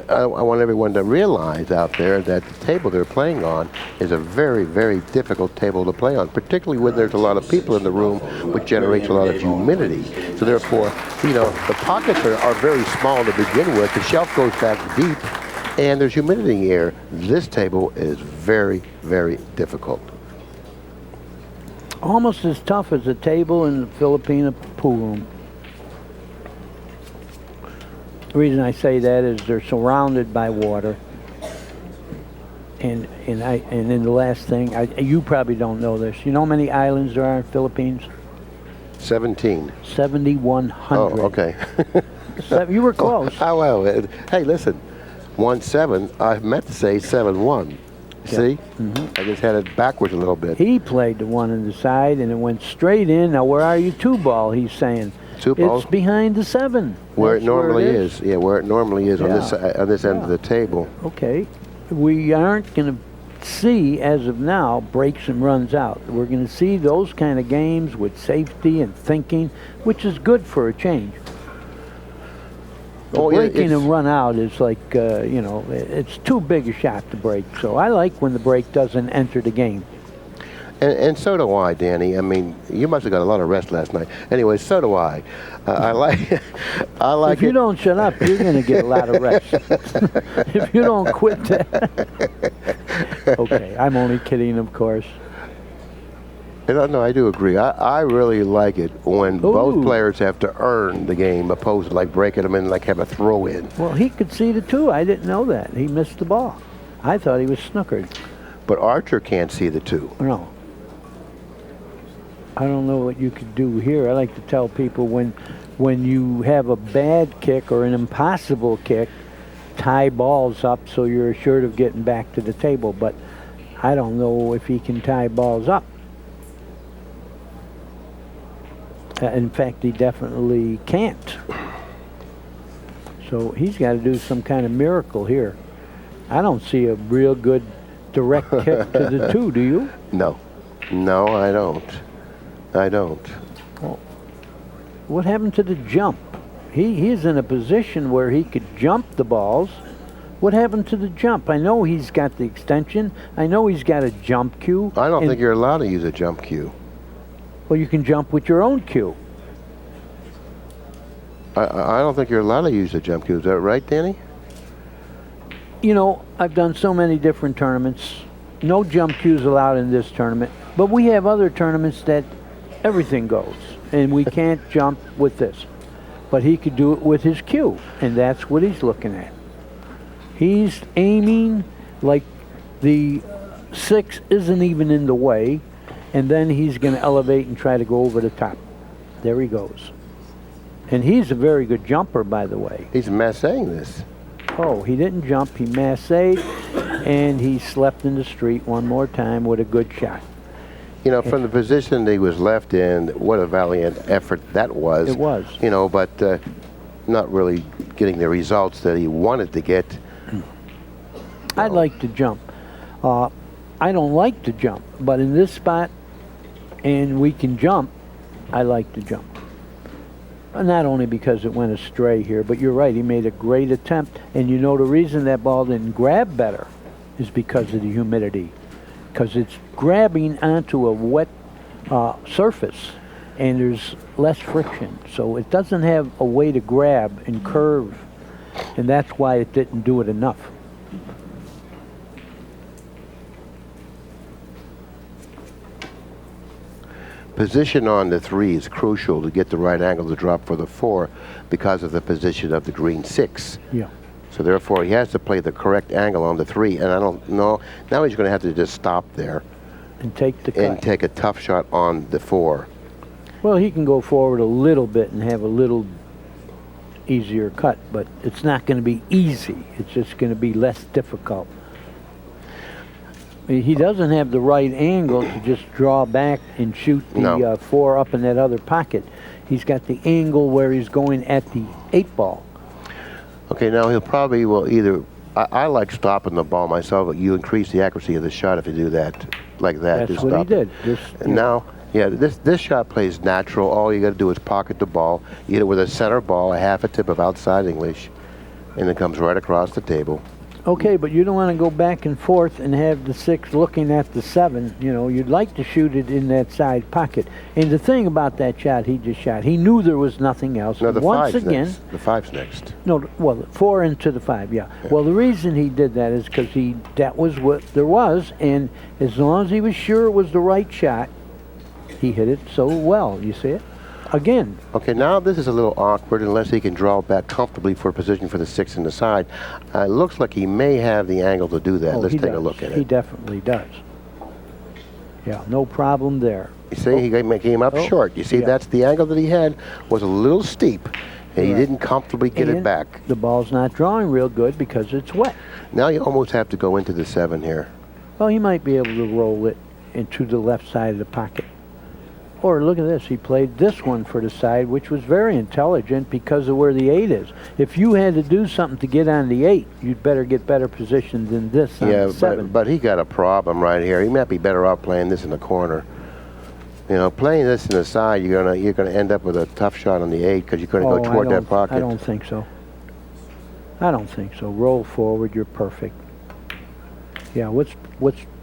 I want everyone to realize out there that the table they're playing on is a very, very difficult table to play on, particularly when there's a lot of people in the room, which generates a lot of humidity. So therefore, the pockets are very small to begin with. The shelf goes back deep, and there's humidity in the air. This table is very, very difficult. Almost as tough as a table in the Filipino pool room. The reason I say that is they're surrounded by water, and in the last thing, you probably don't know this. You know how many islands there are in the Philippines? 17. 7,100. Oh, okay. You were close. Oh, well. Hey, listen, 1-7. I meant to say 7-1. See? I just had it backwards a little bit. He played the 1 on the side, and it went straight in. Now, where are you? 2 ball, he's saying. 2 balls? It's behind the 7. Where it normally is. Yeah, where it normally is on this end of the table. Okay. We aren't going to see, as of now, breaks and runs out. We're going to see those kind of games with safety and thinking, which is good for a change. Breaking and run out is like, it's too big a shot to break. So I like when the break doesn't enter the game. And so do I, Danny. I mean, you must have got a lot of rest last night. Anyway, so do I. I like If you don't shut up, you're going to get a lot of rest. If you don't quit that. Okay, I'm only kidding, of course. No, I do agree. I really like it when both players have to earn the game, opposed to like breaking them in, like have a throw in. Well, he could see the 2. I didn't know that. He missed the ball. I thought he was snookered. But Archer can't see the 2. No. I don't know what you could do here. I like to tell people when you have a bad kick or an impossible kick, tie balls up so you're assured of getting back to the table. But I don't know if he can tie balls up. In fact, he definitely can't. So he's got to do some kind of miracle here. I don't see a real good direct kick to the 2, do you? No. No, I don't. Well, what happened to the jump? He's in a position where he could jump the balls. What happened to the jump? I know he's got the extension. I know he's got a jump cue. I don't think you're allowed to use a jump cue. Well, you can jump with your own cue. I don't think you're allowed to use a jump cue. Is that right, Danny? I've done so many different tournaments. No jump cues allowed in this tournament. But we have other tournaments that everything goes. And we can't jump with this. But he could do it with his cue. And that's what he's looking at. He's aiming like the 6 isn't even in the way. And then he's going to elevate and try to go over the top. There he goes. And he's a very good jumper, by the way. He's massaging this. Oh, he didn't jump. He massaged, and he slept in the street one more time with a good shot. From the position that he was left in, what a valiant effort that was. It was. But not really getting the results that he wanted to get. I'd like to jump. I don't like to jump, but in this spot, and we can jump, I like to jump. Not only because it went astray here, but you're right, he made a great attempt. And the reason that ball didn't grab better is because of the humidity. Because it's grabbing onto a wet surface. and there's less friction. So it doesn't have a way to grab and curve, and that's why it didn't do it enough. Position on the 3 is crucial to get the right angle to drop for the 4 because of the position of the green 6. Yeah. So therefore, he has to play the correct angle on the 3, and I don't know. Now he's going to have to just stop there And take the cut. and take a tough shot on the 4. Well, he can go forward a little bit and have a little easier cut, but it's not going to be easy. It's just going to be less difficult. He doesn't have the right angle to just draw back and shoot the 4 up in that other pocket. He's got the angle where he's going at the 8 ball. Okay, now he'll probably will either. I like stopping the ball myself, but you increase the accuracy of the shot if you do that like that. That's what he did. And now, yeah, this shot plays natural. All you got to do is pocket the ball, hit it with a center ball, a half a tip of outside English, and it comes right across the table. Okay, but you don't want to go back and forth and have the 6 looking at the 7. You know, you'd like to shoot it in that side pocket. And the thing about that shot he just shot, he knew there was nothing else. No, the Once 5's again, next. The 5's next. No, well, 4 into the 5, yeah. Well, the reason he did that is because that was what there was, and as long as he was sure it was the right shot, he hit it so well. You see it? Again. Okay, now this is a little awkward unless he can draw back comfortably for a position for the 6 in the side. It looks like he may have the angle to do that. Oh, Let's take a does. look at it. He definitely does. Yeah, no problem there. You see, he came up short. You see, that's the angle that he had was a little steep, and he didn't comfortably get it back. The ball's not drawing real good because it's wet. Now you almost have to go into the 7 here. Well, he might be able to roll it into the left side of the pocket. Or look at this, he played this one for the side, which was very intelligent because of where the 8 is. If you had to do something to get on the 8, you'd better get better position than this on the 7. But he got a problem right here. He might be better off playing this in the corner. You know, playing this in the side, you're gonna end up with a tough shot on the 8 because you're gonna go toward that pocket. I don't think so. I don't think so. Roll forward, you're perfect. Yeah, what's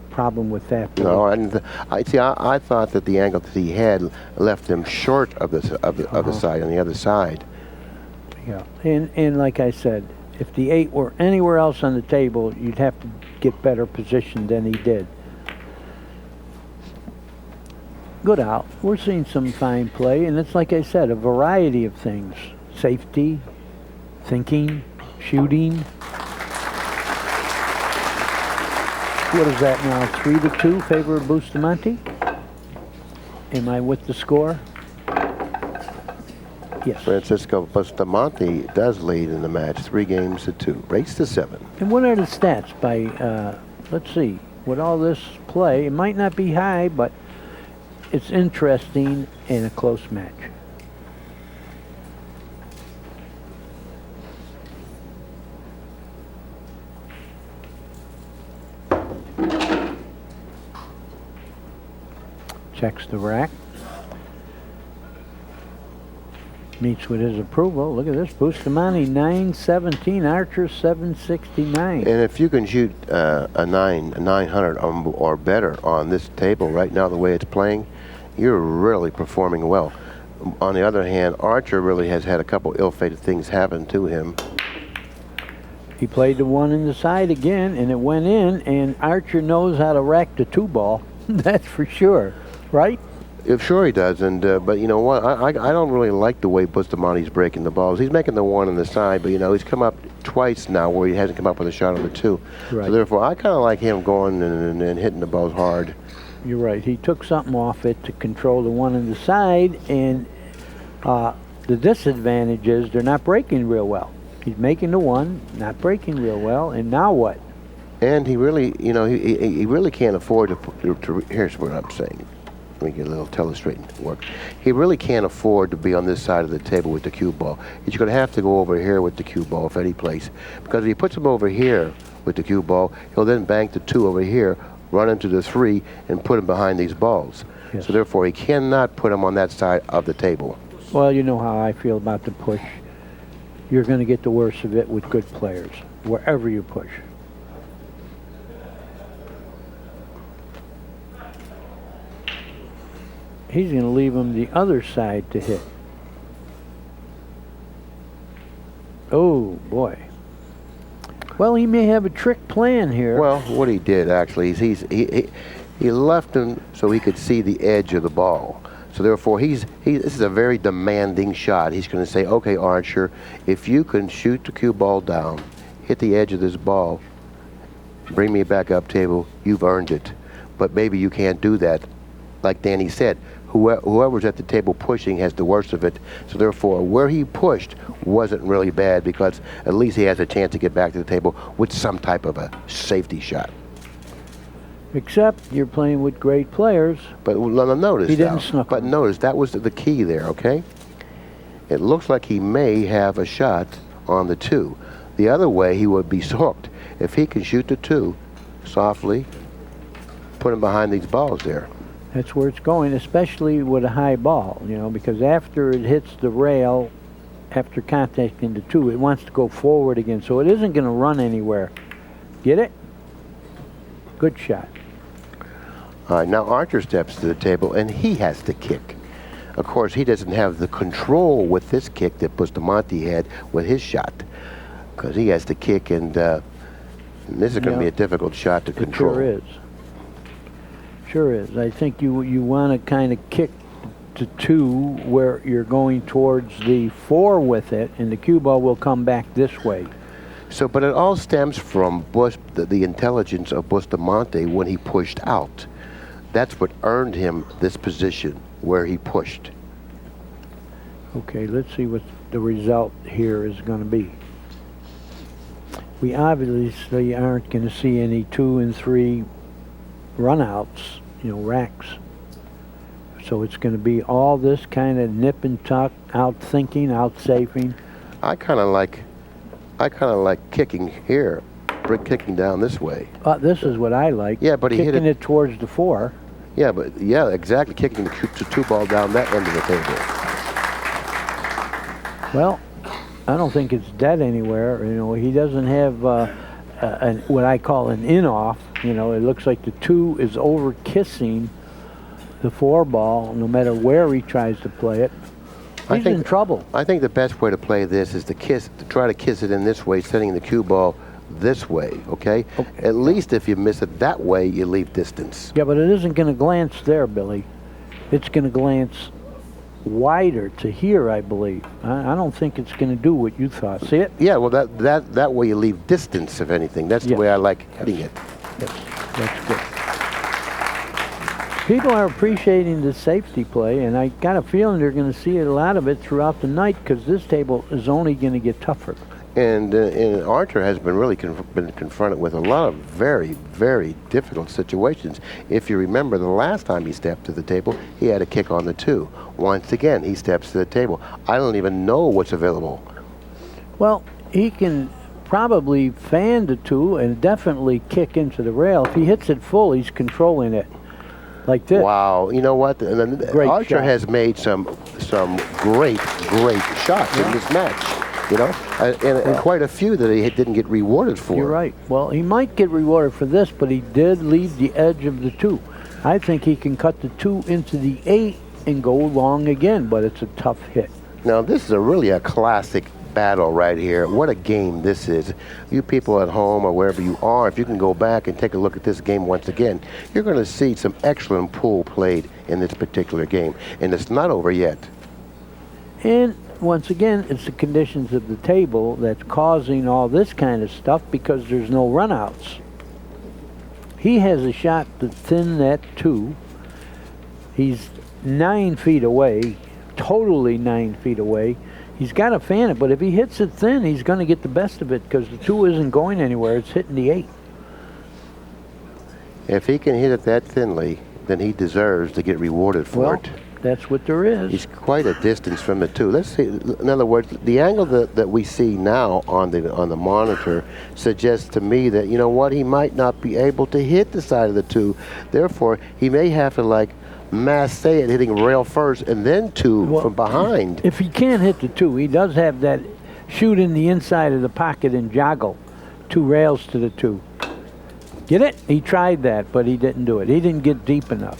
problem with that? No, and I thought that the angle that he had left him short of the side on the other side. Yeah, and like I said, if the 8 were anywhere else on the table, you'd have to get better position than he did. Good out. We're seeing some fine play, and it's like I said, a variety of things: safety, thinking, shooting. What is that now? 3-2 favor of Bustamante? Am I with the score? Yes. Francisco Bustamante does lead in the match, 3-2, race to 7. And what are the stats by? Let's see. With all this play, it might not be high, but it's interesting in a close match. Checks the rack. Meets with his approval. Look at this. Bustamante 917, Archer 769. And if you can shoot a 900 or better on this table right now, the way it's playing, you're really performing well. On the other hand, Archer really has had a couple ill-fated things happen to him. He played the 1 in the side again, and it went in, and Archer knows how to rack the 2 ball. That's for sure. Right? Sure he does, and but you know what? I don't really like the way Bustamante's breaking the balls. He's making the 1 on the side, but you know he's come up twice now where he hasn't come up with a shot on the 2. Right. So therefore, I kind of like him going and hitting the balls hard. You're right. He took something off it to control the 1 on the side, and the disadvantage is they're not breaking real well. He's making the 1, not breaking real well, and now what? And he really, you know, he really can't afford to. Here's what I'm saying. Let me get a little telestrating work. He really can't afford to be on this side of the table with the cue ball. He's going to have to go over here with the cue ball if any place. Because if he puts him over here with the cue ball, he'll then bank the 2 over here, run into the 3, and put him behind these balls. Yes. So therefore, he cannot put him on that side of the table. Well, you know how I feel about the push. You're going to get the worst of it with good players, wherever you push. He's going to leave him the other side to hit. Oh, boy. Well, he may have a trick plan here. Well, what he did actually is he left him so he could see the edge of the ball. So therefore, this is a very demanding shot. He's going to say, okay, Archer, if you can shoot the cue ball down, hit the edge of this ball, bring me back up table, you've earned it. But maybe you can't do that. Like Danny said, whoever's at the table pushing has the worst of it. So therefore, where he pushed wasn't really bad because at least he has a chance to get back to the table with some type of a safety shot. Except you're playing with great players. But notice, he didn't snook but him. notice that was the key there, okay? It looks like he may have a shot on the 2. The other way, he would be hooked. If he can shoot the 2 softly, put him behind these balls there. That's where it's going, especially with a high ball, you know, because after it hits the rail, after contacting the 2, it wants to go forward again, so it isn't going to run anywhere. Get it? Good shot. All right, now Archer steps to the table, and he has to kick. Of course, he doesn't have the control with this kick that Bustamante had with his shot, because he has to kick, and this is going to be a difficult shot to control. It sure is. Sure is. I think you want to kind of kick to 2 where you're going towards the 4 with it, and the cue ball will come back this way. So, but it all stems from the intelligence of Bustamante when he pushed out. That's what earned him this position where he pushed. Okay, let's see what the result here is going to be. We obviously aren't going to see any 2 and 3 runouts, you know, racks. So it's going to be all this kind of nip and tuck, out thinking, out safing. I kind of like kicking here, kicking down this way. This is what I like. Yeah, but he kicking hit it towards the 4. Yeah, but yeah, exactly, kicking the 2 ball down that end of the table. Well, I don't think it's dead anywhere. You know, he doesn't have what I call an in-off. You know, it looks like the 2 is over kissing the 4 ball, no matter where he tries to play it. He's in trouble. I think the best way to play this is to try to kiss it in this way, sending the cue ball this way, okay? At least if you miss it that way, you leave distance. Yeah, but it isn't going to glance there, Billy. It's going to glance wider to here, I believe. I don't think it's going to do what you thought. See it? Yeah, well, that way you leave distance, if anything. That's the way I like hitting it. Yes, that's good. People are appreciating the safety play, and I got a feeling they're going to see a lot of it throughout the night because this table is only going to get tougher. And Archer has been really been confronted with a lot of very, very difficult situations. If you remember, the last time he stepped to the table, he had a kick on the 2. Once again, he steps to the table. I don't even know what's available. Well, he can probably fan the 2 and definitely kick into the rail. If he hits it full, he's controlling it like this. Wow, you know what? Archer has made some great shots in this match. You know, and quite a few that he didn't get rewarded for. You're right. Well, he might get rewarded for this, but he did leave the edge of the 2. I think he can cut the 2 into the 8 and go long again, but it's a tough hit. Now, this is really a classic battle right here. What a game this is. You people at home or wherever you are, if you can go back and take a look at this game once again, you're going to see some excellent pool played in this particular game. And it's not over yet. And once again, it's the conditions of the table that's causing all this kind of stuff because there's no runouts. He has a shot to thin that 2. He's 9 feet away, totally 9 feet away. He's got to fan it, but if he hits it thin, he's going to get the best of it because the 2 isn't going anywhere. It's hitting the 8. If he can hit it that thinly, then he deserves to get rewarded for it. That's what there is. He's quite a distance from the 2. Let's see. In other words, the angle that we see now on the monitor suggests to me that, you know what, he might not be able to hit the side of the 2. Therefore, he may have to like masse it, hitting rail first and then 2 from behind. If he can't hit the 2, he does have that shoot in the inside of the pocket and joggle 2 rails to the 2. Get it? He tried that, but he didn't do it. He didn't get deep enough.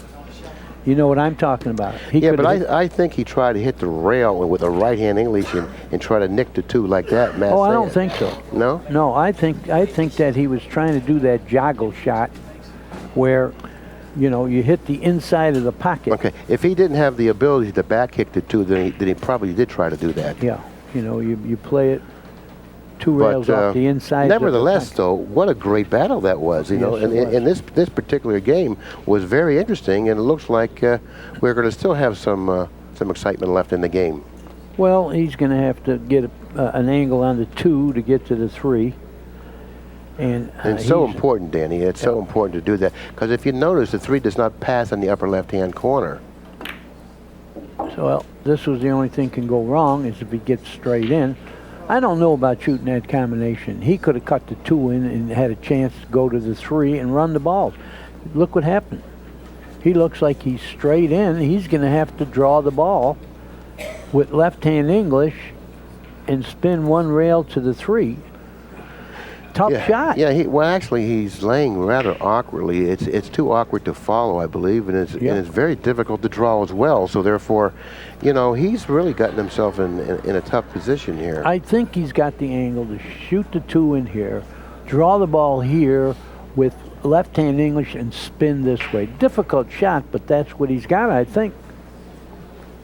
You know what I'm talking about. Yeah, but I think he tried to hit the rail with a right-hand English and try to nick the 2 like that, Matt. Oh, I don't think so. No? No, I think that he was trying to do that joggle shot where, you know, you hit the inside of the pocket. Okay, if he didn't have the ability to back kick the 2, then he probably did try to do that. Yeah, you know, you play it 2 rails off the inside. Nevertheless, though, what a great battle that was. You know, and this particular game was very interesting, and it looks like we're going to still have some excitement left in the game. Well, he's going to have to get an angle on the 2 to get to the 3. And it's so important, Danny. It's so important to do that, because if you notice, the 3 does not pass in the upper left-hand corner. So, well, this was the only thing can go wrong is if he gets straight in. I don't know about shooting that combination. He could have cut the 2 in and had a chance to go to the 3 and run the balls. Look what happened. He looks like he's straight in. He's going to have to draw the ball with left-hand English and spin 1 rail to the 3. Tough shot. Yeah, well, actually, he's laying rather awkwardly. It's too awkward to follow, I believe, and it's very difficult to draw as well. So therefore, you know, he's really gotten himself in a tough position here. I think he's got the angle to shoot the 2 in here, draw the ball here with left-hand English and spin this way. Difficult shot, but that's what he's got, I think.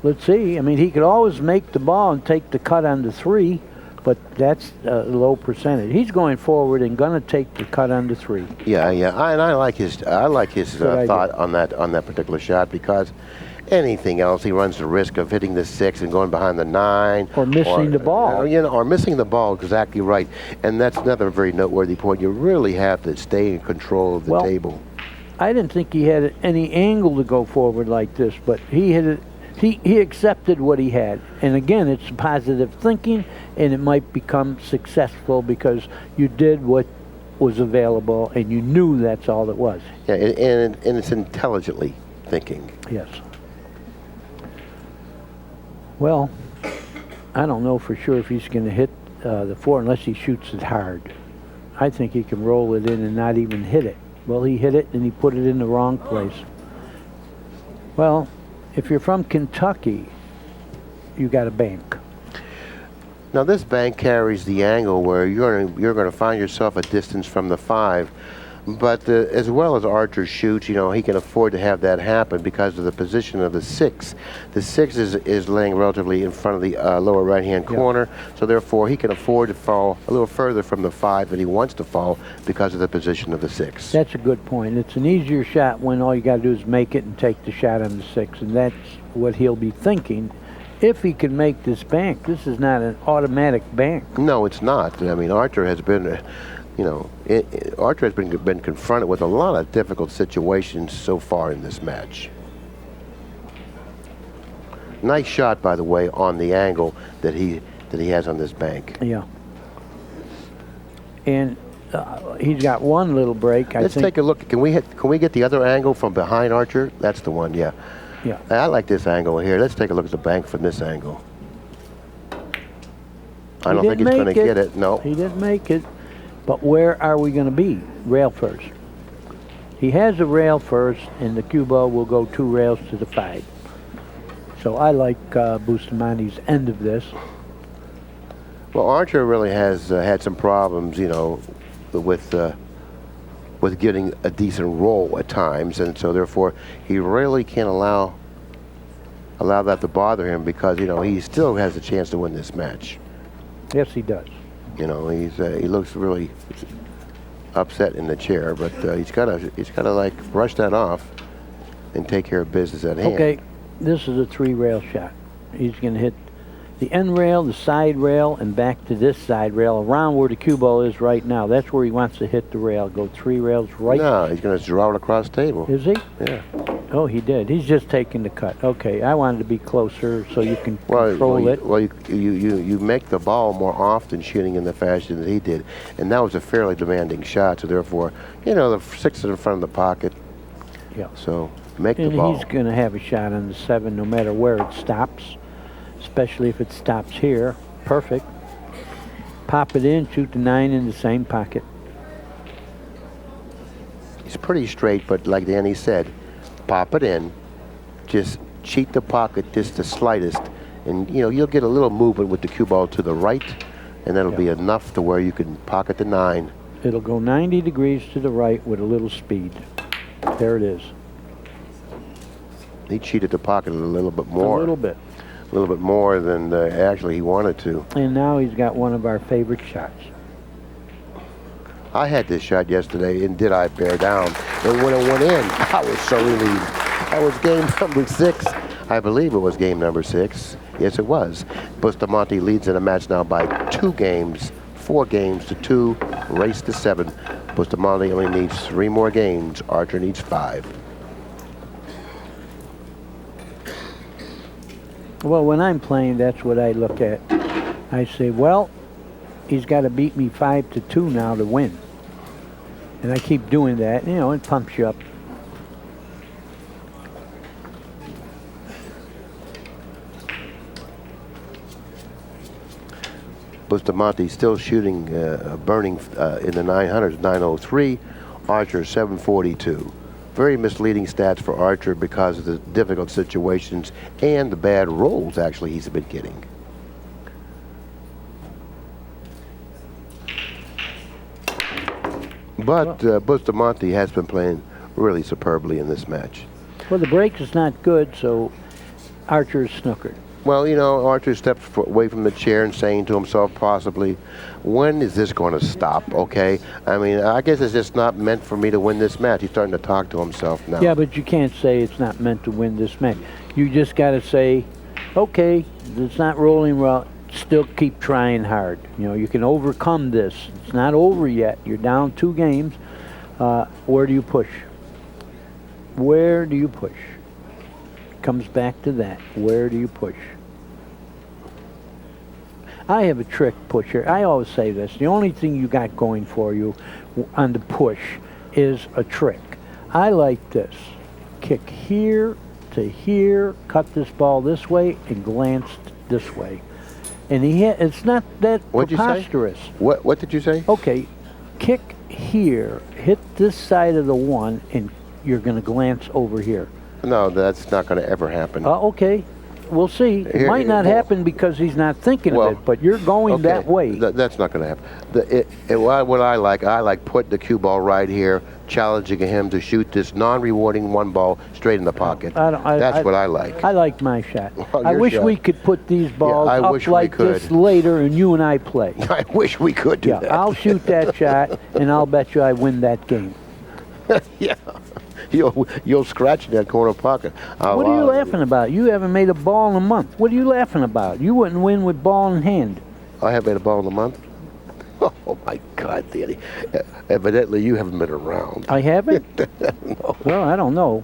Let's see. I mean, he could always make the ball and take the cut on the 3. But that's a low percentage. He's going forward and going to take the cut on the 3. Yeah. And I like his thought on that particular shot, because anything else, he runs the risk of hitting the 6 and going behind the 9, or missing the ball. You know, or missing the ball. Exactly right. And that's another very noteworthy point. You really have to stay in control of the table. I didn't think he had any angle to go forward like this, but he hit it. He accepted what he had. And again, it's positive thinking, and it might become successful because you did what was available and you knew that's all it was. Yeah, and it's intelligently thinking. Yes. Well, I don't know for sure if he's going to hit the 4 unless he shoots it hard. I think he can roll it in and not even hit it. Well, he hit it and he put it in the wrong place. Well, if you're from Kentucky, you got a bank. Now this bank carries the angle where you're going to find yourself a distance from the 5, but as well as Archer shoots, you know, he can afford to have that happen because of the position of the 6. The 6 is laying relatively in front of the lower right-hand corner, so therefore he can afford to fall a little further from the 5 than he wants to fall because of the position of the 6. That's a good point. It's an easier shot when all you got to do is make it and take the shot on the 6, and that's what he'll be thinking. If he can make this bank, this is not an automatic bank. No, it's not. I mean, Archer has been, you know, Archer has been confronted with a lot of difficult situations so far in this match. Nice shot, by the way, on the angle that he has on this bank. Yeah. And he's got 1 little break. Let's take a look. Can we get the other angle from behind Archer? That's the one. Yeah. Yeah. I like this angle here. Let's take a look at the bank from this angle. I don't think he's going to get it. No. He didn't make it. But where are we going to be? Rail first. He has a rail first, and the cue ball will go 2 rails to the 5. So I like Bustamante's end of this. Well, Archer really has had some problems, you know, with getting a decent roll at times, and so therefore he really can't allow that to bother him, because, you know, he still has a chance to win this match. Yes, he does. You know, he looks really upset in the chair, but he's got to like brush that off and take care of business at hand. Okay, this is a 3-rail shot. He's going to hit the end rail, the side rail, and back to this side rail, around where the cue ball is right now. That's where he wants to hit the rail. Go 3 rails right. No, he's going to draw it across the table. Is he? Yeah. Oh, he did. He's just taking the cut. Okay, I wanted to be closer so you can control it. Well, you make the ball more often shooting in the fashion that he did, and that was a fairly demanding shot. So therefore, you know, the 6 is in front of the pocket. Yeah. So make the ball. And he's going to have a shot on the 7 no matter where it stops, especially if it stops here. Perfect. Pop it in, shoot the 9 in the same pocket. He's pretty straight, but like Danny said, pop it in just cheat the pocket just the slightest, and you'll get a little movement with the cue ball to the right, and that'll be enough to where you can pocket the 9. It'll go 90 degrees to the right with a little speed. There it is. He cheated the pocket a little bit more. A little bit. A little bit more than actually he wanted to. And now he's got one of our favorite shots. I had this shot yesterday, and did I bear down? And when it went in, I was so relieved. That was game number 6. I believe it was game number 6. Yes, it was. Bustamante leads in the match now by 2 games, 4 games to 2, race to 7. Bustamante only needs 3 more games. Archer needs 5. Well, when I'm playing, that's what I look at. I say, well, he's got to beat me 5-2 now to win. And I keep doing that. It pumps you up. Bustamante still shooting, burning in the 900s, 903. Archer 742. Very misleading stats for Archer because of the difficult situations and the bad rolls actually he's been getting. But Bustamante has been playing really superbly in this match. Well, the break is not good, so Archer is snookered. Well, Archer steps away from the chair and saying to himself possibly, when is this going to stop, okay? I mean, I guess it's just not meant for me to win this match. He's starting to talk to himself now. Yeah, but you can't say it's not meant to win this match. You just got to say, okay, it's not rolling well, still keep trying hard. You can overcome this. It's not over yet. You're down 2 games. Where do you push? Where do you push? Comes back to that. Where do you push? I have a trick pusher. I always say this. The only thing you got going for you on the push is a trick. I like this. Kick here to here, cut this ball this way, and glance this way. And it's not that preposterous. What did you say? Okay, kick here, hit this side of the 1, and you're going to glance over here. No, that's not going to ever happen. Okay. We'll see. It might not happen because he's not thinking of it, but you're going that way. That's not going to happen. What I like putting the cue ball right here, challenging him to shoot this non-rewarding 1 ball straight in the pocket. That's what I like. I like my shot. Well, I wish we could put these balls up like this later and you and I play. I wish we could do that. I'll shoot that shot and I'll bet you I win that game. Yeah. You'll scratch in that corner pocket. What are you laughing about? You haven't made a ball in a month. What are you laughing about? You wouldn't win with ball in hand. I haven't made a ball in a month? Oh, my God, Danny. Evidently, you haven't been around. I haven't? No. Well, I don't know.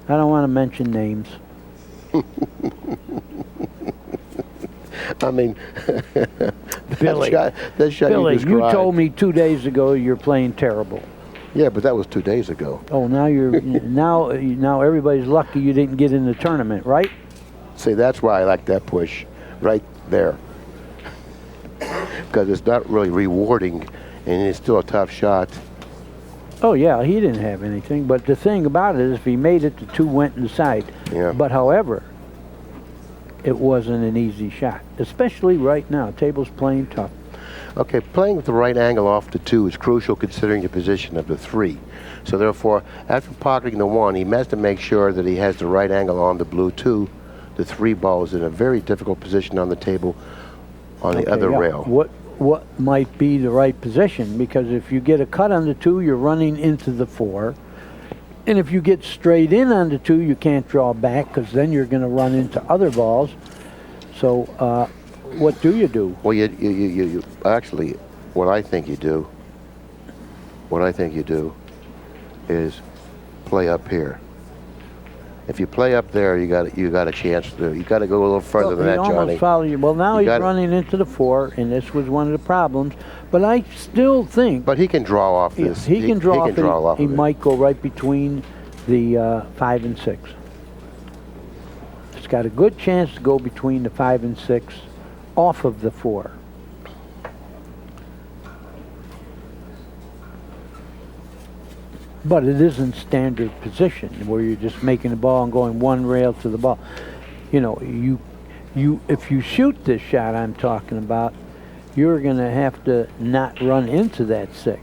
I don't want to mention names. I mean, Billy, that shot Billy, you told me 2 days ago you're playing terrible. Yeah, but that was 2 days ago. Oh, now you're now everybody's lucky you didn't get in the tournament, right? See, that's why I like that push right there. Because it's not really rewarding, and it's still a tough shot. Oh, yeah, he didn't have anything. But the thing about it is if he made it, the 2 went inside. Yeah. But, however, it wasn't an easy shot, especially right now. Table's playing tough. Okay, playing with the right angle off the 2 is crucial considering the position of the 3. So therefore, after pocketing the 1, he has to make sure that he has the right angle on the blue 2. The 3 ball is in a very difficult position on the table on the other rail. What might be the right position? Because if you get a cut on the 2, you're running into the 4. And if you get straight in on the 2, you can't draw back because then you're going to run into other balls. So, what do you do? Well, you actually, what I think you do is play up here. If you play up there, you got a chance to. You got to go a little further than that, Johnny. Almost follow you. Well, now he's running into the 4, and this was one of the problems. But I still think. But he can draw off this. He can draw off. He of it. might go right between the 5 and 6. It's got a good chance to go between the 5 and 6. Off of the 4. But it isn't standard position where you're just making the ball and going one rail to the ball. You know, if you shoot this shot I'm talking about, you're going to have to not run into that 6.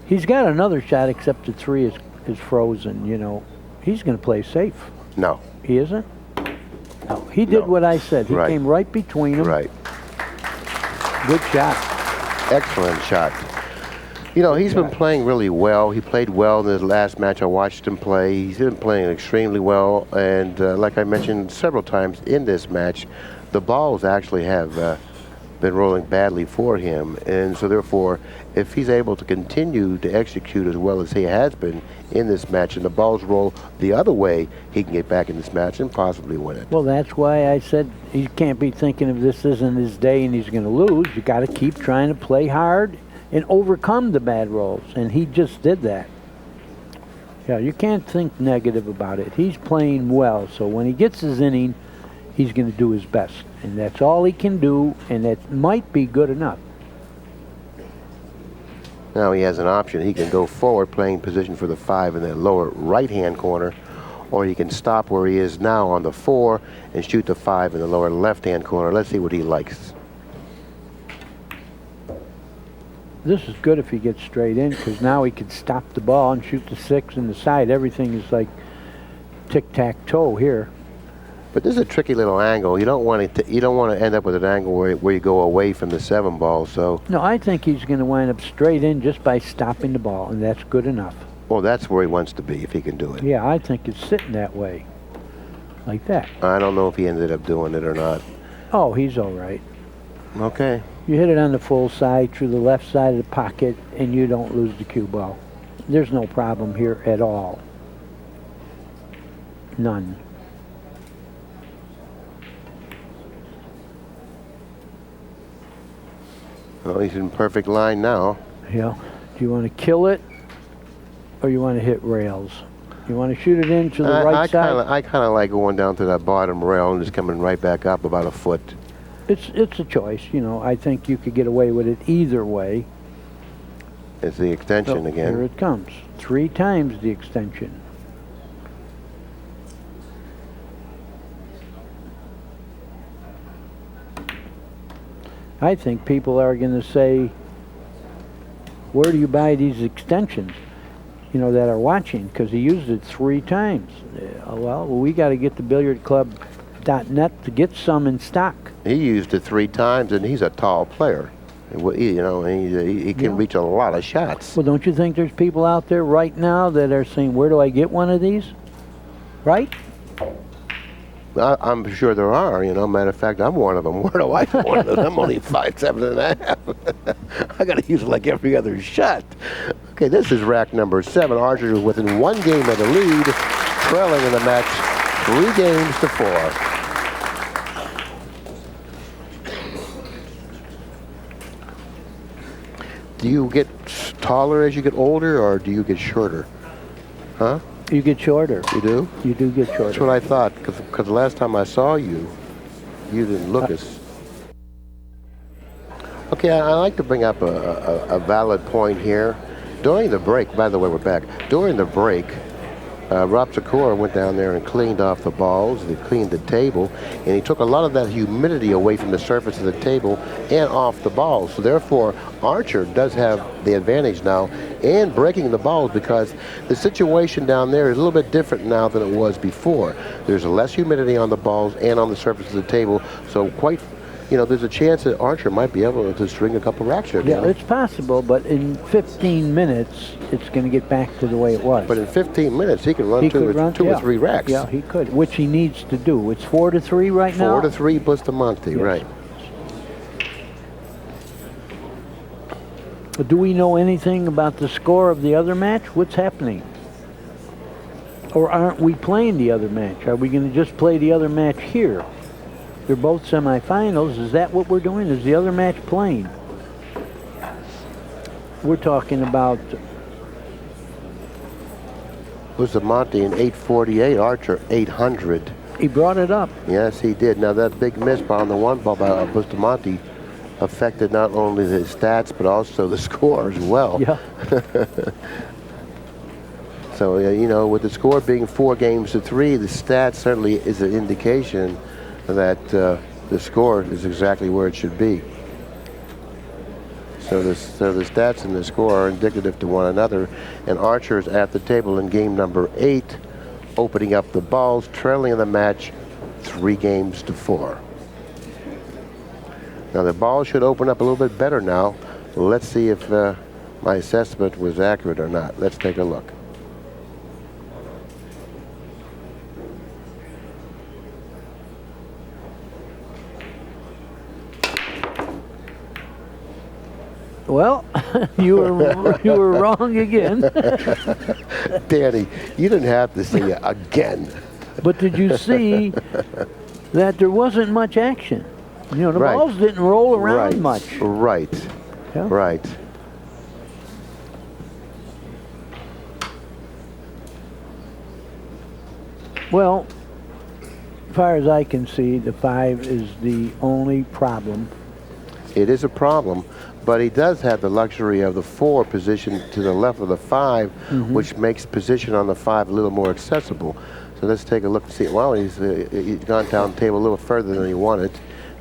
He's got another shot, except the 3 is frozen, you know. He's going to play safe. No. He isn't? No. He did what I said. He came right between them. Right. Good shot. Excellent shot. You know, he's been playing really well. He played well in his last match. I watched him play. He's been playing extremely well. And like I mentioned several times in this match, the balls actually have been rolling badly for him. And so therefore, if he's able to continue to execute as well as he has been in this match and the balls roll the other way, he can get back in this match and possibly win it. Well, that's why I said he can't be thinking if this isn't his day and he's going to lose. You got to keep trying to play hard and overcome the bad rolls. And he just did that. Yeah, you can't think negative about it. He's playing well. So when he gets his inning, he's going to do his best. And that's all he can do, and that might be good enough. Now he has an option. He can go forward playing position for the 5 in the lower right-hand corner, or he can stop where he is now on the 4 and shoot the 5 in the lower left-hand corner. Let's see what he likes. This is good if he gets straight in, because now he can stop the ball and shoot the 6 in the side. Everything is like tic-tac-toe here. But this is a tricky little angle. You don't want to. You don't want to end up with an angle where you go away from the 7 ball. So no, I think he's going to wind up straight in just by stopping the ball, and that's good enough. Well, that's where he wants to be if he can do it. Yeah, I think it's sitting that way, like that. I don't know if he ended up doing it or not. Oh, he's all right. Okay. You hit it on the full side through the left side of the pocket, and you don't lose the cue ball. There's no problem here at all. None. Well, he's in perfect line now. Yeah. Do you want to kill it, or you want to hit rails? You want to shoot it into the right side? I kind of like going down to that bottom rail and just coming right back up about a foot. It's a choice, you know. I think you could get away with it either way. It's the extension again. Here it comes. 3 times the extension. I think people are going to say, where do you buy these extensions, you know, that are watching? Because he used it 3 times. Well, we got to get the billiardclub.net to get some in stock. He used it 3 times, and he's a tall player. You know, he can reach a lot of shots. Well, don't you think there's people out there right now that are saying, where do I get one of these? Right? I'm sure there are, you know. Matter of fact, I'm one of them. Where do I get one of them? I'm only 5'7.5". I got to use it like every other shot. Okay, this is rack number 7. Archer is within 1 game of the lead, trailing in the match 3 games to 4. Do you get taller as you get older, or do you get shorter? Huh? You get shorter. You do? You do get shorter. That's what I thought, because the last time I saw you, you didn't look as... Okay, I like to bring up a valid point here. During the break, by the way, we're back. During the break, Rob Sikora went down there and cleaned off the balls. He cleaned the table, and he took a lot of that humidity away from the surface of the table and off the balls. So therefore, Archer does have the advantage now in breaking the balls, because the situation down there is a little bit different now than it was before. There's less humidity on the balls and on the surface of the table, so quite, you know, there's a chance that Archer might be able to string a couple racks here. Yeah, it's possible, but in 15 minutes, it's going to get back to the way it was. But in 15 minutes, he can run two or 3 racks. Yeah, he could, which he needs to do. It's 4-3 right now? 4-3 Bustamante, yes. Right. But do we know anything about the score of the other match? What's happening? Or aren't we playing the other match? Are we going to just play the other match here? They're both semifinals. Is that what we're doing? Is the other match playing? We're talking about Bustamante in 848, Archer 800. He brought it up. Yes, he did. Now that big miss on the 1 ball by Bustamante affected not only his stats but also the score as well. Yeah. So, you know, with the score being 4 games to 3, the stats certainly is an indication that the score is exactly where it should be. So the stats and the score are indicative to one another. And Archer's at the table in game number 8, opening up the balls, trailing in the match 3 games to 4. Now the ball should open up a little bit better now. Let's see if my assessment was accurate or not. Let's take a look. Well, you were wrong again. Danny, you didn't have to say it again. But did you see that there wasn't much action? You know, the Right. balls didn't roll around Right. much. Right. Yeah. Right. Well, as far as I can see, the 5 is the only problem. It is a problem, but he does have the luxury of the 4 position to the left of the 5, which makes position on the 5 a little more accessible. So let's take a look and see. Well, he's gone down the table a little further than he wanted.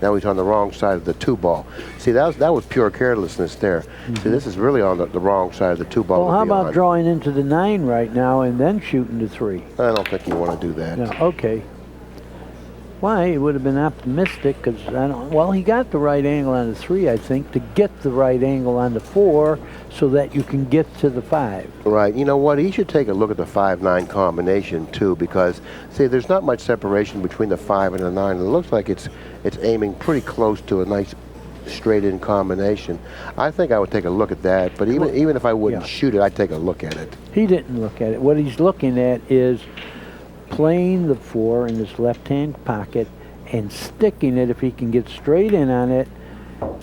Now he's on the wrong side of the 2 ball. See, that was pure carelessness there. See, this is really on the wrong side of the 2 ball. Well, how about drawing into the 9 right now and then shooting the 3? I don't think you want to do that. No, okay. Why? It would have been optimistic because well, he got the right angle on the 3, I think, to get the right angle on the 4 so that you can get to the 5. Right. You know what? He should take a look at the 5-9 combination too, because see, there's not much separation between the 5 and the 9. It looks like it's aiming pretty close to a nice straight-in combination. I think I would take a look at that. But even if I wouldn't shoot it, I'd take a look at it. He didn't look at it. What he's looking at is playing the 4 in his left-hand pocket and sticking it if he can get straight in on it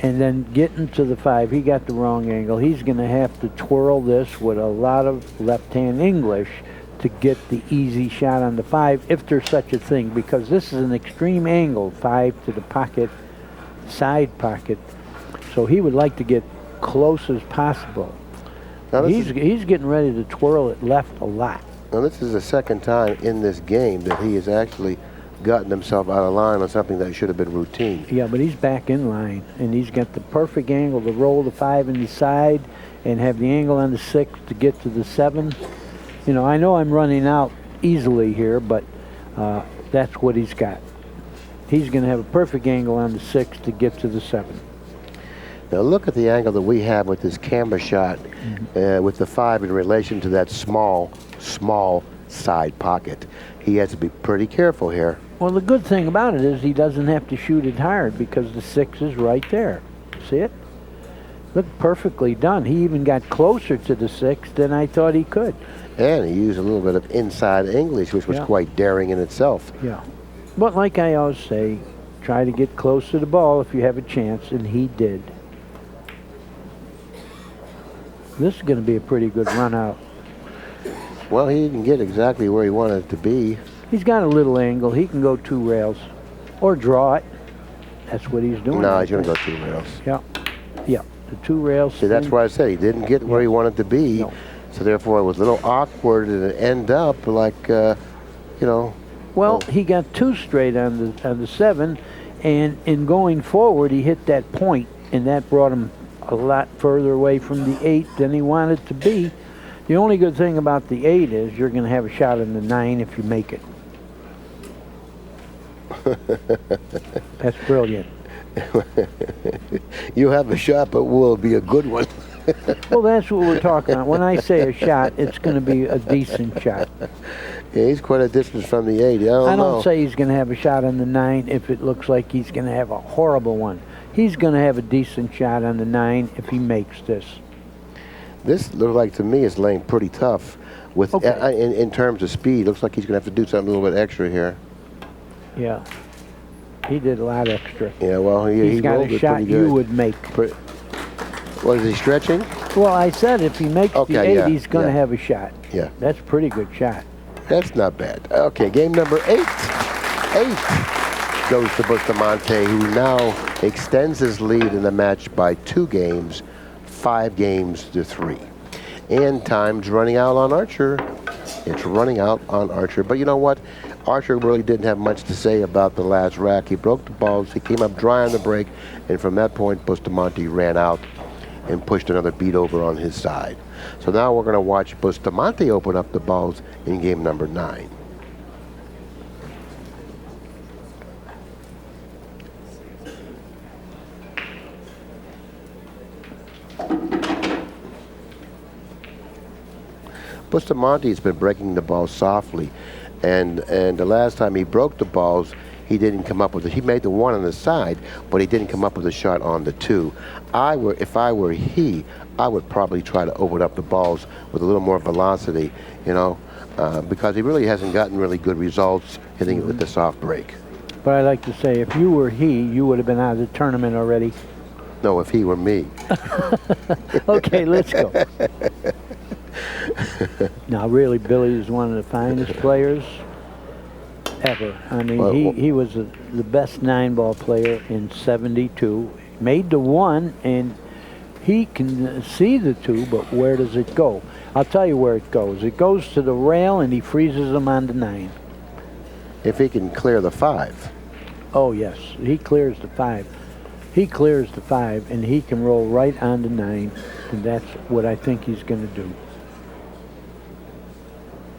and then getting to the 5. He got the wrong angle. He's going to have to twirl this with a lot of left-hand English to get the easy shot on the 5, if there's such a thing, because this is an extreme angle, 5 to the pocket, side pocket. So he would like to get close as possible. Now He's getting ready to twirl it left a lot. Now this is the second time in this game that he has actually gotten himself out of line on something that should have been routine. Yeah, but he's back in line, and he's got the perfect angle to roll the 5 in the side and have the angle on the 6 to get to the 7. You know, I know I'm running out easily here, but that's what he's got. He's going to have a perfect angle on the 6 to get to the 7. Now look at the angle that we have with this camera shot with the 5 in relation to that small side pocket. He has to be pretty careful here. Well, the good thing about it is he doesn't have to shoot it hard because the 6 is right there. See it? Look, perfectly done. He even got closer to the 6 than I thought he could. And he used a little bit of inside English, which was quite daring in itself. Yeah. But like I always say, try to get close to the ball if you have a chance, and he did. This is going to be a pretty good run out. Well, he didn't get exactly where he wanted it to be. He's got a little angle. He can go 2 rails or draw it. That's what he's doing. No, he's going to go 2 rails. Yeah. Yeah. The 2 rails. See, that's why I said he didn't get where he wanted to be. No. So therefore, it was a little awkward and it ended up like, you know. Well, he got 2 straight on the 7, and in going forward, he hit that point, and that brought him a lot further away from the 8 than he wanted to be. The only good thing about the 8 is you're going to have a shot in the 9 if you make it. That's brilliant. You have a shot, but will it be a good one? Well, that's what we're talking about. When I say a shot, it's going to be a decent shot. Yeah, he's quite a distance from the 8. I don't say he's going to have a shot on the 9 if it looks like he's going to have a horrible one. He's going to have a decent shot on the 9 if he makes this. This looks like, to me, is laying pretty tough. With in terms of speed, looks like he's going to have to do something a little bit extra here. Yeah. He did a lot extra. Yeah, well, he's got rolled a it shot pretty you good. would make. What, is he stretching? Well, I said if he makes the 8, he's going to have a shot. Yeah. That's a pretty good shot. That's not bad. Okay, game number 8. 8 goes to Bustamante, who now extends his lead in the match by 2 games, 5 games to 3. And time's running out on Archer. It's running out on Archer. But you know what? Archer really didn't have much to say about the last rack. He broke the balls. He came up dry on the break. And from that point, Bustamante ran out and pushed another beat over on his side. So now we're going to watch Bustamante open up the balls in game number 9. Bustamante's been breaking the balls softly, and the last time he broke the balls, he didn't come up with it. He made the 1 on the side, but he didn't come up with a shot on the 2. If I were he, I would probably try to open up the balls with a little more velocity, you know, because he really hasn't gotten really good results hitting it with the soft break. But I like to say, if you were he, you would have been out of the tournament already. No, if he were me. Okay, let's go. Now, really, Billy is one of the finest players ever. I mean, he was the best 9-ball player in '72. Made the 1, and he can see the 2, but where does it go? I'll tell you where it goes. It goes to the rail, and he freezes them on the 9. If he can clear the 5. Oh, yes. He clears the 5. He clears the 5, and he can roll right on the 9, and that's what I think he's going to do.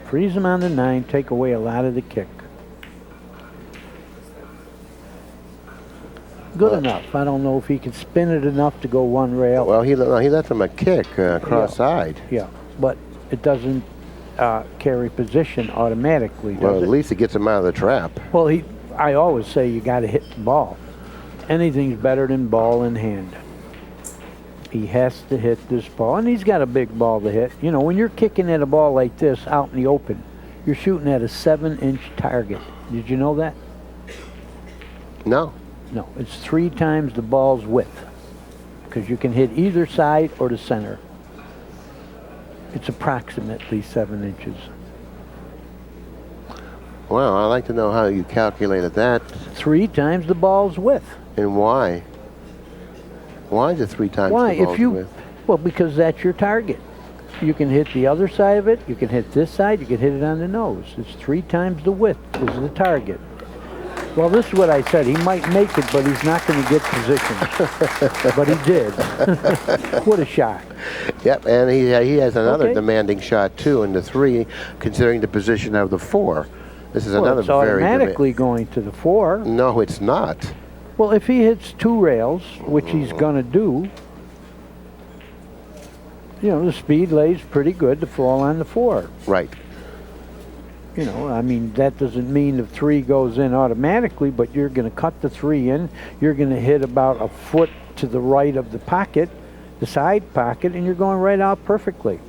Freeze him on the 9, take away a lot of the kick. Good enough. I don't know if he can spin it enough to go 1 rail. Well, he left him a kick cross-side. Yeah, but it doesn't carry position automatically, does Well, it? at least it gets him out of the trap. Well, I always say you got to hit the ball. Anything's better than ball in hand. He has to hit this ball, and he's got a big ball to hit. You know, when you're kicking at a ball like this out in the open, you're shooting at a 7-inch target. Did you know that? No. No, it's 3 times the ball's width, because you can hit either side or the center. It's approximately 7 inches. Well, I'd like to know how you calculated that 3 times the ball's width. and why. Why is it 3 times Why? the ball's width? Well, because that's your target. You can hit the other side of it, you can hit this side, you can hit it on the nose. It's 3 times the width is the target. Well, this is what I said. He might make it, but he's not going to get position. But he did. What a shot. Yep, and he has another demanding shot, too, in the 3, considering the position of the 4. This is another it's very automatically going to the 4. No, it's not. Well, if he hits 2 rails, which he's going to do, you know, the speed lays pretty good to fall on the 4. Right. You know, I mean, that doesn't mean the 3 goes in automatically, but you're going to cut the 3 in. You're going to hit about a foot to the right of the pocket, the side pocket, and you're going right out perfectly.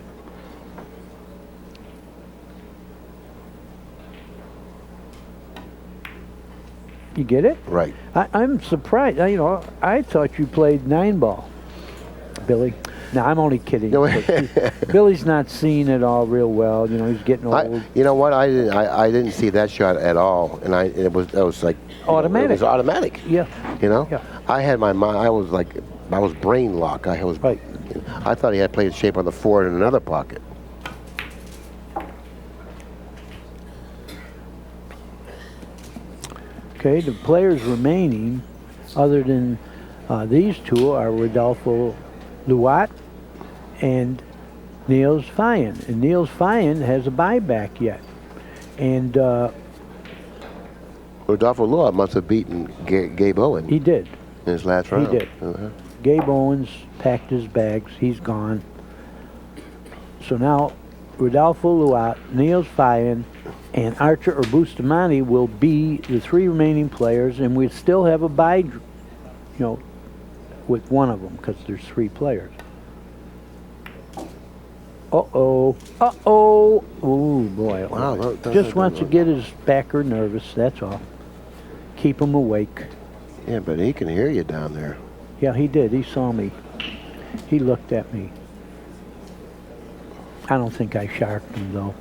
You get it? Right. I'm surprised. You know, I thought you played 9-ball, Billy. No, I'm only kidding. No. Billy's not seeing it all real well. You know, he's getting old. You know what? I didn't see that shot at all, and it was like Automatic. It was automatic. Yeah. You know. Yeah. I had my mind. I was brain locked. Right. I thought he had played shape on the 4 in another pocket. Okay, the players remaining, other than these 2, are Rodolfo Luat and Niels Fyan. And Niels Fyan has a buyback yet. And Rodolfo Luat must have beaten Gabe Owen he did. in his last round. He did. Gabe Owens packed his bags. He's gone. So now Rodolfo Luat, Niels Fyan, and Archer or Bustamante will be the 3 remaining players, and we still have a bye, you know, with one of them, because there's 3 players. Uh-oh. Uh-oh. Ooh, boy. Wow. Just wants to get his backer nervous, that's all. Keep him awake. Yeah, but he can hear you down there. Yeah, he did. He saw me. He looked at me. I don't think I sharked him, though.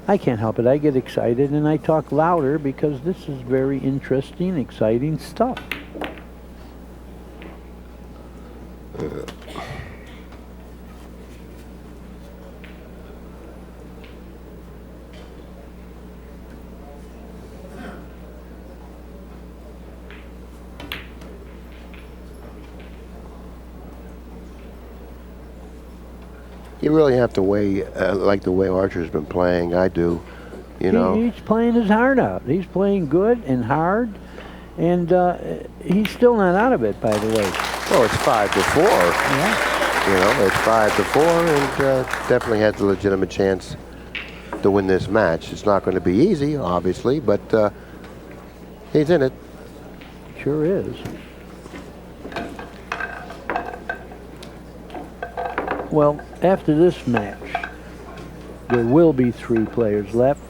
I can't help it. I get excited, and I talk louder because this is very interesting, exciting stuff. You really have to weigh, like the way Archer's been playing. I do, you know. He's playing his heart out. He's playing good and hard, and he's still not out of it, by the way. Well, it's 5-4. Yeah. You know, it's 5-4, and definitely has a legitimate chance to win this match. It's not going to be easy, obviously, but he's in it. Sure is. Well, after this match, there will be 3 players left.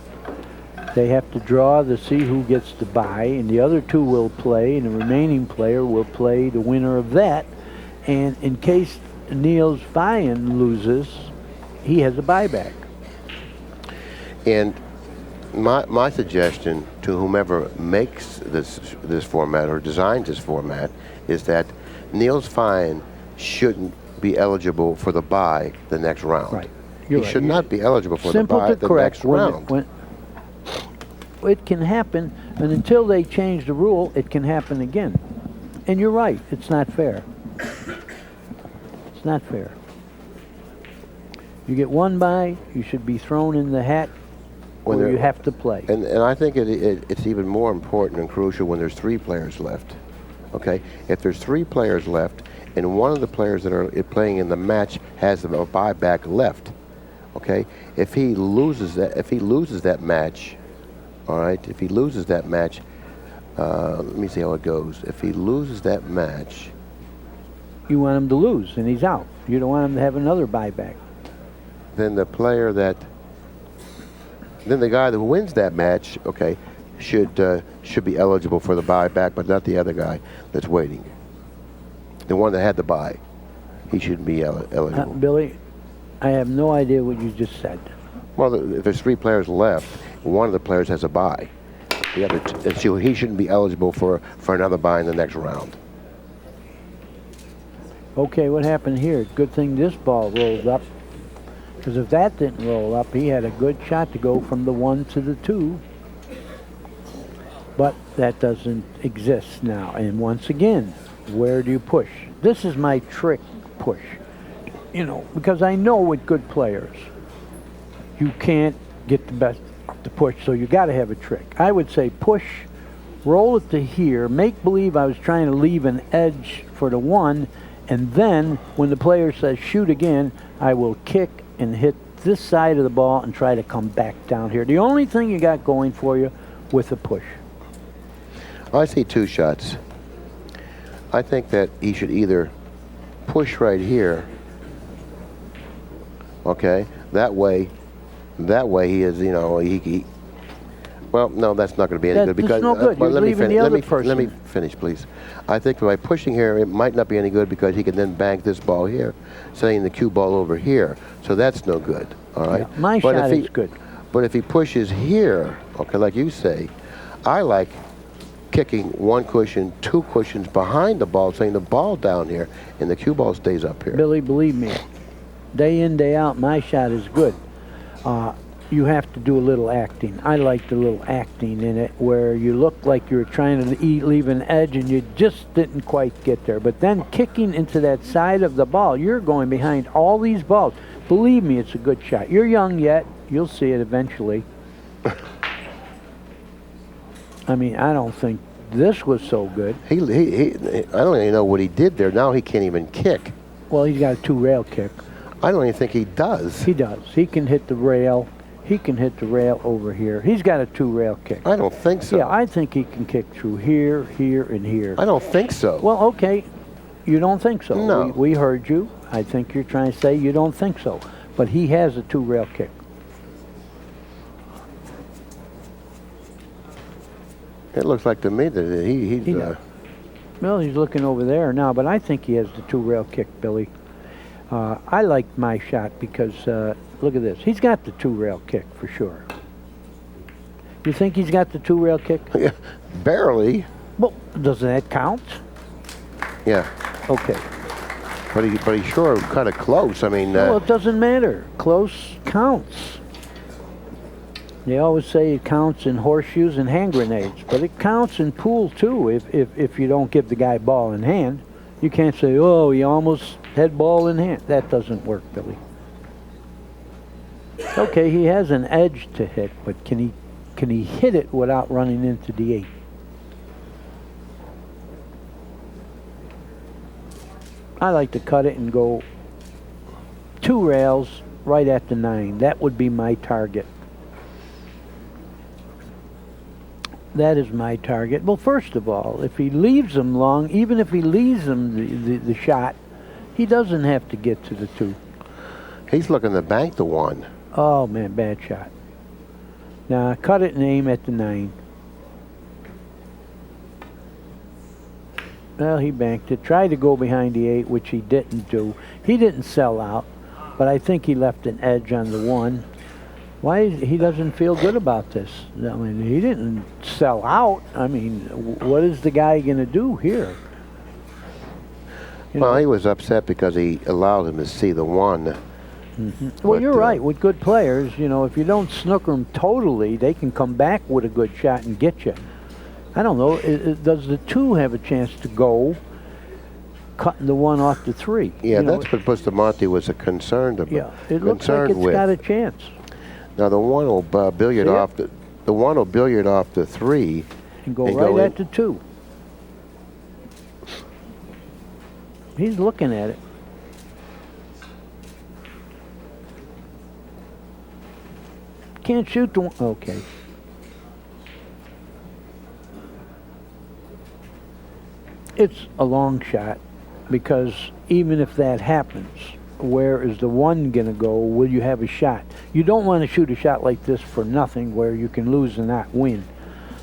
They have to draw to see who gets the bye, and the other 2 will play, and the remaining player will play the winner of that. And in case Niels Vian loses, he has a buyback. And my suggestion to whomever makes this format or designs this format is that Niels Vian shouldn't be eligible for the bye the next round. Right. He should not be eligible for the bye the next round. It can happen, and until they change the rule, it can happen again. And you're right, it's not fair. It's not fair. You get 1 bye, you should be thrown in the hat, or you have to play. And I think it's even more important and crucial when there's 3 players left. Okay, if there's 3 players left, and one of the players that are playing in the match has a buyback left, okay, if he loses that match, all right, if he loses that match, let me see how it goes. If he loses that match, you want him to lose, and he's out. You don't want him to have another buyback. Then the guy that wins that match, okay, should be eligible for the buyback, but not the other guy that's waiting. The one that had the bye, he shouldn't be eligible. Billy, I have no idea what you just said. Well, if there's 3 players left, one of the players has a bye. The other, and so he shouldn't be eligible for another bye in the next round. Okay, what happened here? Good thing this ball rolled up, because if that didn't roll up, he had a good shot to go from the 1 to the 2. But that doesn't exist now. And once again, where do you push? This is my trick push. You know, because I know with good players, you can't get the best to push, so you got to have a trick. I would say push, roll it to here, make believe I was trying to leave an edge for the 1, and then when the player says shoot again, I will kick and hit this side of the ball and try to come back down here. The only thing you got going for you with a push. I see 2 shots. I think that he should either push right here, okay, that way he is, you know, he well, no, that's not going to be any good because no good. You're leaving the other person. Let me finish, please. I think by pushing here, it might not be any good because he can then bank this ball here, sending the cue ball over here. So that's no good. All right. Yeah, my shot is good. But if he pushes here, okay, like you say, I like kicking 1 cushion, 2 cushions behind the ball, sending the ball down here, and the cue ball stays up here. Billy, believe me, day in, day out, my shot is good. You have to do a little acting. I like the little acting in it where you look like you're trying to leave an edge and you just didn't quite get there. But then kicking into that side of the ball, you're going behind all these balls. Believe me, it's a good shot. You're young yet. You'll see it eventually. I mean, I don't think this was so good. I don't even know what he did there. Now he can't even kick. Well, he's got a 2-rail kick. I don't even think he does. He does. He can hit the rail. He can hit the rail over here. He's got a 2-rail kick. I don't think so. Yeah, I think he can kick through here, here, and here. I don't think so. Well, okay. You don't think so. No. We heard you. I think you're trying to say you don't think so. But he has a 2-rail kick. It looks like to me that he's... Well, he's looking over there now, but I think he has the 2-rail kick, Billy. I like my shot because, look at this. He's got the 2-rail kick for sure. You think he's got the 2-rail kick? Yeah, barely. Well, does that count? Yeah. Okay. But he's sure kind of close. I mean... well, it doesn't matter. Close counts. They always say it counts in horseshoes and hand grenades, but it counts in pool too if you don't give the guy ball in hand. You can't say, oh, he almost had ball in hand. That doesn't work, Billy. Okay, he has an edge to hit, but can he hit it without running into the 8? I like to cut it and go 2 rails right at the 9. That would be my target. That is my target. Well, first of all, if he leaves them long, even if he leaves them the shot, he doesn't have to get to the 2. He's looking to bank the 1. Oh, man, bad shot. Now, cut it and aim at the 9. Well, he banked it. Tried to go behind the 8, which he didn't do. He didn't sell out, but I think he left an edge on the 1. Why he doesn't feel good about this? I mean, he didn't sell out. I mean, what is the guy going to do here? Well, he was upset because he allowed him to see the 1. Well, you're right. With good players, you know, if you don't snooker them totally, they can come back with a good shot and get you. I don't know. Does the 2 have a chance to go, cutting the 1 off the 3? Yeah, you know, that's what Bustamante was concerned about. Yeah, it looks like it's got a chance. Now the 1 will billiard off the 1 will billiard off the 3 and go right at the 2. He's looking at it. Can't shoot the 1. Okay. It's a long shot, because even if that happens, where is the 1 going to go? Will you have a shot? You don't want to shoot a shot like this for nothing where you can lose and not win.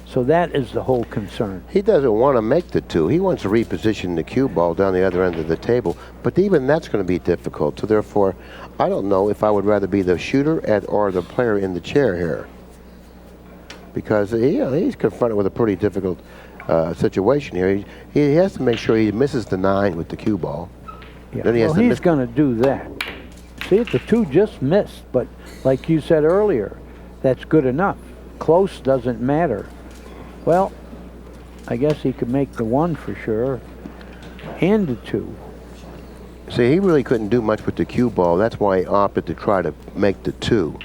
So that is the whole concern. He doesn't want to make the 2. He wants to reposition the cue ball down the other end of the table. But even that's going to be difficult. So therefore, I don't know if I would rather be the shooter or the player in the chair here. Because he's confronted with a pretty difficult situation here. He has to make sure he misses the 9 with the cue ball. Yeah. Then he's going to do that. See, the 2 just missed, but like you said earlier, that's good enough. Close doesn't matter. Well, I guess he could make the 1 for sure, and the 2. See, he really couldn't do much with the cue ball. That's why he opted to try to make the 2.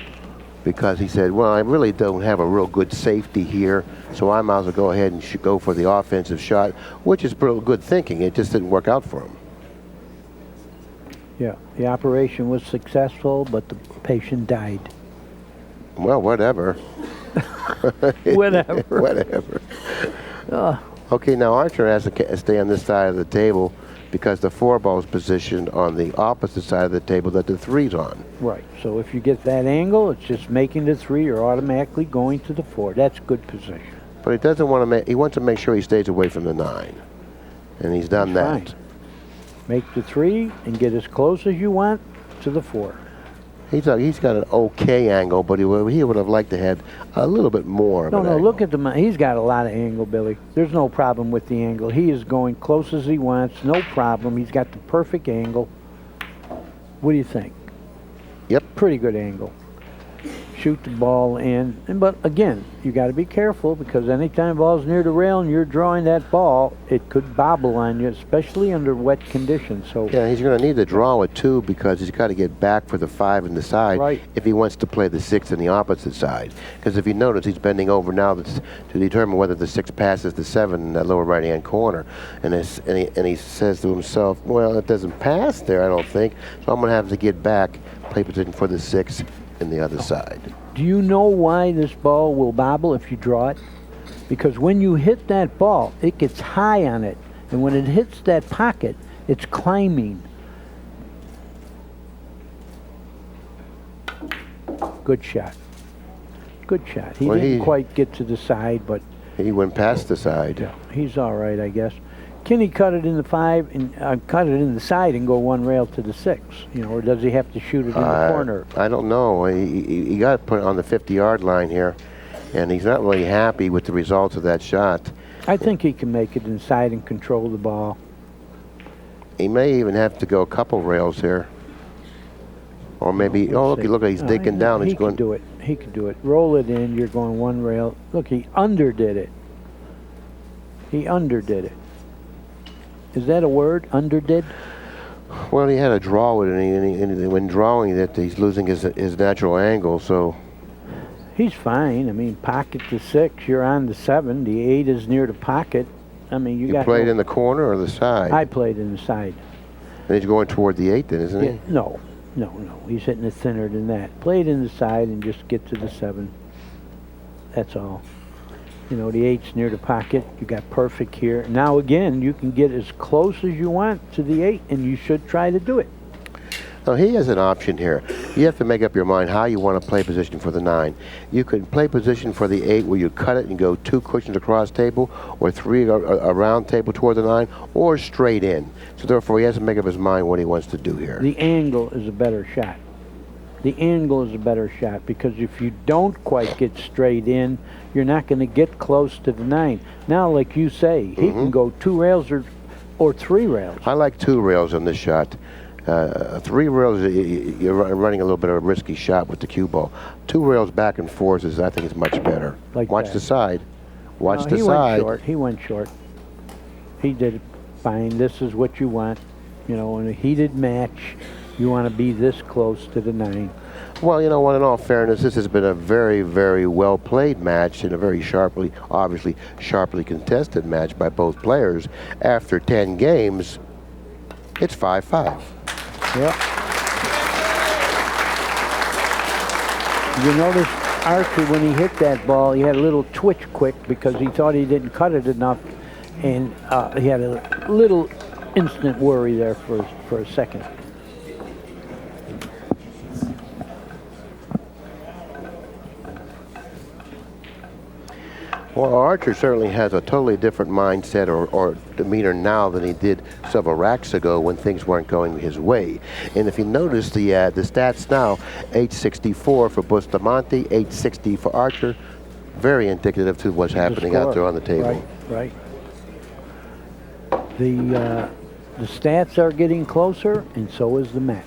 Because he said, well, I really don't have a real good safety here, so I might as well go ahead and go for the offensive shot, which is pretty good thinking. It just didn't work out for him. Yeah, the operation was successful, but the patient died. Well, whatever. Whatever. Whatever. Okay, now Archer has to stay on this side of the table because the 4 ball is positioned on the opposite side of the table that the 3's on. Right. So if you get that angle, it's just making the 3. You're automatically going to the 4. That's good position. But he doesn't want to. He wants to make sure he stays away from the 9, and he's done that. Fine. Make the 3 and get as close as you want to the 4. He's got an okay angle, but he would have liked to have a little bit more. No, look at the. He's got a lot of angle, Billy. There's no problem with the angle. He is going close as he wants, no problem. He's got the perfect angle. What do you think? Yep. Pretty good angle. Shoot the ball in. But again, you got to be careful, because anytime the ball's near the rail and you're drawing that ball, it could bobble on you, especially under wet conditions. So yeah, he's going to need to draw it too, because he's got to get back for the 5 in the side if he wants to play the 6 in the opposite side. Because if you notice, he's bending over now to determine whether the 6 passes the 7 in that lower right-hand corner, and he says to himself, well, it doesn't pass there, I don't think, so I'm going to have to get back, play position for the 6 in the other side. Do you know why this ball will bobble if you draw it? Because when you hit that ball, it gets high on it, and when it hits that pocket, it's climbing. Good shot. Good shot. He didn't quite get to the side, but he went past the side. Yeah, he's all right, I guess. Can he cut it in the 5 and cut it in the side and go 1 rail to the 6? You know, or does he have to shoot it in the corner? I don't know. He got it put on the 50-yard line here, and he's not really happy with the results of that shot. I think he can make it inside and control the ball. He may even have to go a couple rails here, or maybe. Look, he's digging down. He can do it. He can do it. Roll it in. You're going 1 rail. Look, he underdid it. He underdid it. Is that a word? Underdid? Well, he had a draw with it, and when drawing it, he's losing his natural angle, so... He's fine. I mean, pocket the 6, you're on the 7. The 8 is near the pocket. I mean, you got... played in the corner or the side? I played in the side. And he's going toward the 8 then, isn't he? No. He's hitting it thinner than that. Played in the side and just get to the 7. That's all. You know, the 8's near the pocket. You got perfect here. Now, again, you can get as close as you want to the 8, and you should try to do it. Now, he has an option here. You have to make up your mind how you want to play position for the 9. You can play position for the 8 where you cut it and go 2 cushions across table, or 3 around table toward the 9, or straight in. So therefore, he has to make up his mind what he wants to do here. The angle is a better shot. The angle is a better shot, because if you don't quite get straight in, you're not going to get close to the 9. Now, like you say, he can go 2 rails or 3 rails. I like 2 rails on this shot. 3 rails, you're running a little bit of a risky shot with the cue ball. 2 rails back and forth I think, is much better. Like Watch that. the side. Watch the He side. went short. He went short. He did it fine. This is what you want. You know, in a heated match, you want to be this close to the 9. Well, you know what, in all fairness, this has been a very, very well-played match and a very obviously sharply contested match by both players. After 10 games, it's 5-5. Yep. You notice Archer, when he hit that ball, he had a little twitch quick because he thought he didn't cut it enough, and he had a little instant worry there for a second. Well, Archer certainly has a totally different mindset or demeanor now than he did several racks ago when things weren't going his way. And if you notice the stats now, 864 for Bustamante, 860 for Archer, very indicative to what's happening out there on the table. Right. The stats are getting closer, and so is the match.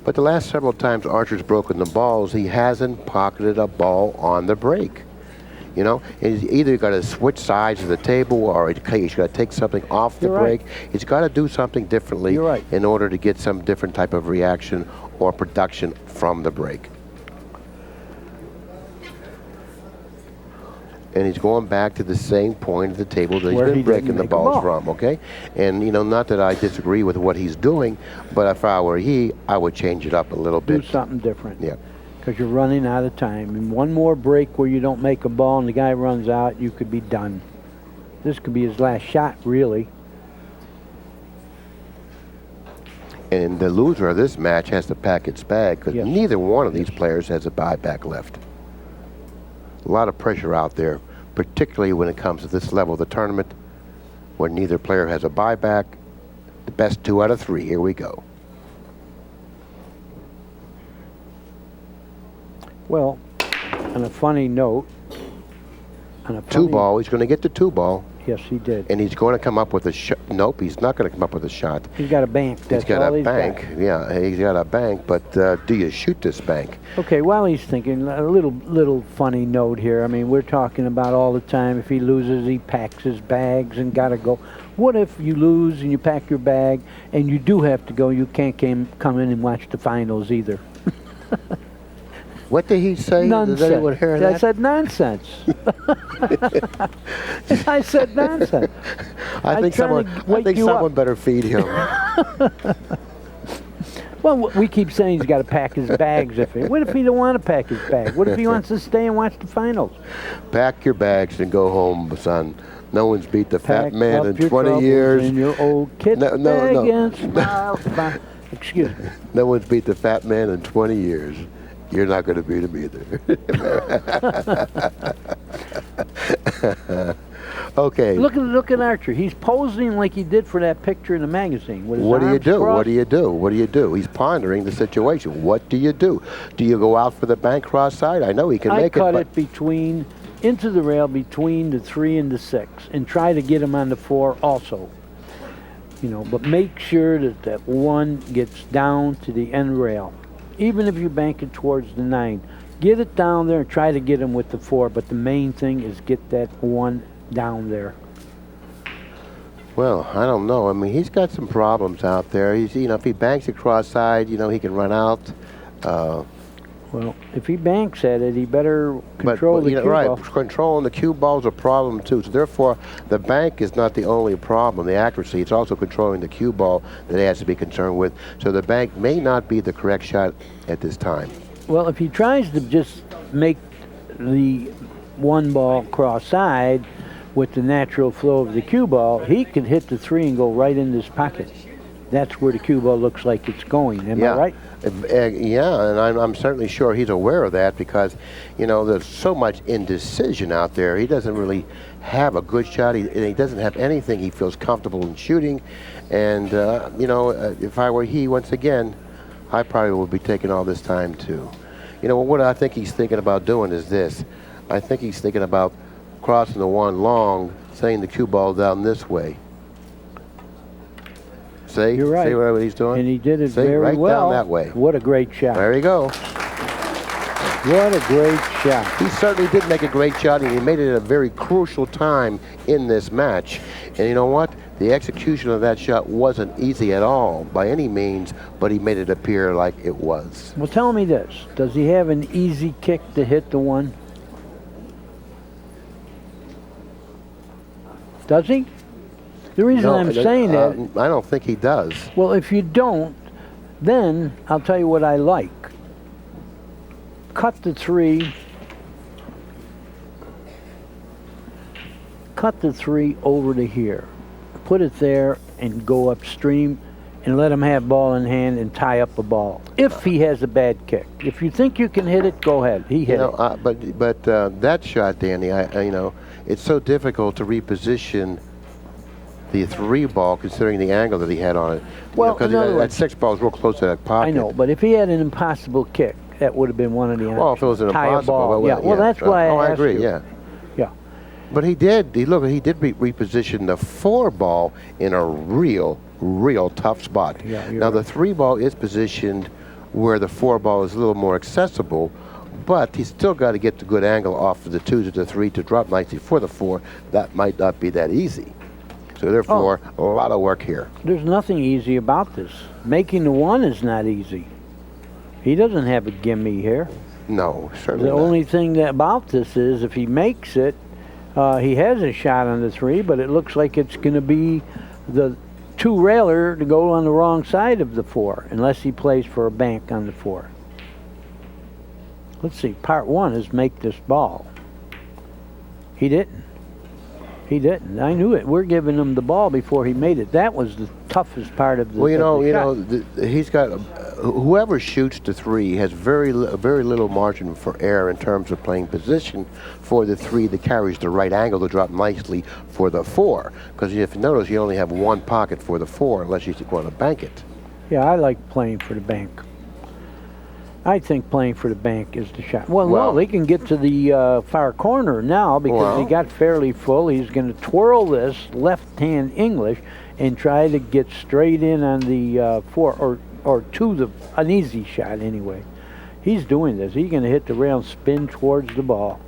But the last several times Archer's broken the balls, he hasn't pocketed a ball on the break. You know, he's either got to switch sides of the table, or he's got to take something off the break. He's got to do something differently in order to get some different type of reaction or production from the break. And he's going back to the same point of the table that he's been breaking the balls from, okay? And, you know, not that I disagree with what he's doing, but if I were he, I would change it up a little bit. Do something different. Yeah. Because you're running out of time. And one more break where you don't make a ball and the guy runs out, you could be done. This could be his last shot, really. And the loser of this match has to pack its bag, because neither one of these players has a buyback left. A lot of pressure out there, particularly when it comes to this level of the tournament, where neither player has a buyback. The best 2 out of 3. Here we go. Well, on a funny note, on a 2-ball, he's going to get the 2-ball. Yes, he did. And he's going to come up with a shot. Nope, he's not going to come up with a shot. He's got a bank. That's he's got all a bank. Yeah, he's got a bank, but do you shoot this bank? Okay, while he's thinking, a little funny note here. I mean, we're talking about all the time, if he loses, he packs his bags and got to go. What if you lose and you pack your bag and you do have to go, you can't come in and watch the finals either? What did he say? Nonsense. Did anyone hear that? I said nonsense. I said nonsense. I think someone better feed him. Well, we keep saying he's got to pack his bags. What if he don't want to pack his bag? What if he wants to stay and watch the finals? Pack your bags and go home, son. No one's beat the fat man in 20 years. In your old kit bag and smile. Excuse me. No one's beat the fat man in 20 years. You're not going to beat him either. Okay. Look at Archer. He's posing like he did for that picture in the magazine. What do you do? What do you do? What do you do? He's pondering the situation. What do you do? Do you go out for the bank cross side? I know he can make it. I cut it into the rail between the 3 and the 6 and try to get him on the 4 also. You know, but make sure that 1 gets down to the end rail. Even if you bank it towards the 9, get it down there and try to get him with the 4. But the main thing is get that 1 down there. Well, I don't know. I mean, he's got some problems out there. He's, you know, if he banks it cross-side, you know, he can run out. Well, if he banks at it, he better control the you know, cue right, ball. controlling the cue ball is a problem too. So therefore, the bank is not the only problem, the accuracy. It's also controlling the cue ball that he has to be concerned with. So the bank may not be the correct shot at this time. Well, if he tries to just make the one ball cross-side with the natural flow of the cue ball, he could hit the 3 and go right in this pocket. That's where the cue ball looks like it's going. Am I right? Yeah, and I'm certainly sure he's aware of that because, you know, there's so much indecision out there. He doesn't really have a good shot. He doesn't have anything he feels comfortable in shooting. And, you know, if I were he, once again, I probably would be taking all this time too. You know, what I think he's thinking about doing is this. I think he's thinking about crossing the one long, setting the cue ball down this way. See? You're right. See what he's doing? And he did it See, very right well. down that way. What a great shot. There you go. What a great shot. He certainly did make a great shot, and he made it at a very crucial time in this match. And you know what? The execution of that shot wasn't easy at all by any means, but he made it appear like it was. Well, tell me this. Does he have an easy kick to hit the one? Does he? The reason I'm saying that... I don't think he does. Well, if you don't, then I'll tell you what I like. Cut the 3. Cut the 3 over to here. Put it there and go upstream and let him have ball in hand and tie up a ball. If he has a bad kick. If you think you can hit it, go ahead. He hit it. But that shot, Danny, you know, it's so difficult to reposition the 3 ball considering the angle that he had on it. Well, because that 6 ball is real close to that pocket. I know, but if he had an impossible kick, that would have been one of the options. Well, if it was an impossible, well, that's why I agree. you. Yeah. Yeah. But he did. He did reposition the 4 ball in a real tough spot. Yeah, now the 3 ball is positioned where the 4 ball is a little more accessible, but he's still got to get the good angle off of the 2 to the 3 to drop nicely for the 4. That might not be that easy. So therefore, a lot of work here. There's nothing easy about this. Making the 1 is not easy. He doesn't have a gimme here. No, certainly The not. only thing about this is if he makes it, he has a shot on the 3, but it looks like it's going to be the 2 railer to go on the wrong side of the 4, unless he plays for a bank on the 4. Let's see, part 1 is make this ball. He didn't. He didn't. I knew it. We're giving him the ball before he made it. That was the toughest part of the Well, you shot. know, he's got whoever shoots the 3 has very little margin for error in terms of playing position for the 3 that carries the right angle to drop nicely for the 4. Because if you notice, you only have 1 pocket for the 4 unless you want to bank it. Yeah, I like playing for the bank. I think playing for the bank is the shot. Well, no, they can get to the far corner now because he got fairly full. He's going to twirl this left-hand English and try to get straight in on the 4 or to an easy shot anyway. He's doing this. He's going to hit the rail and spin towards the ball.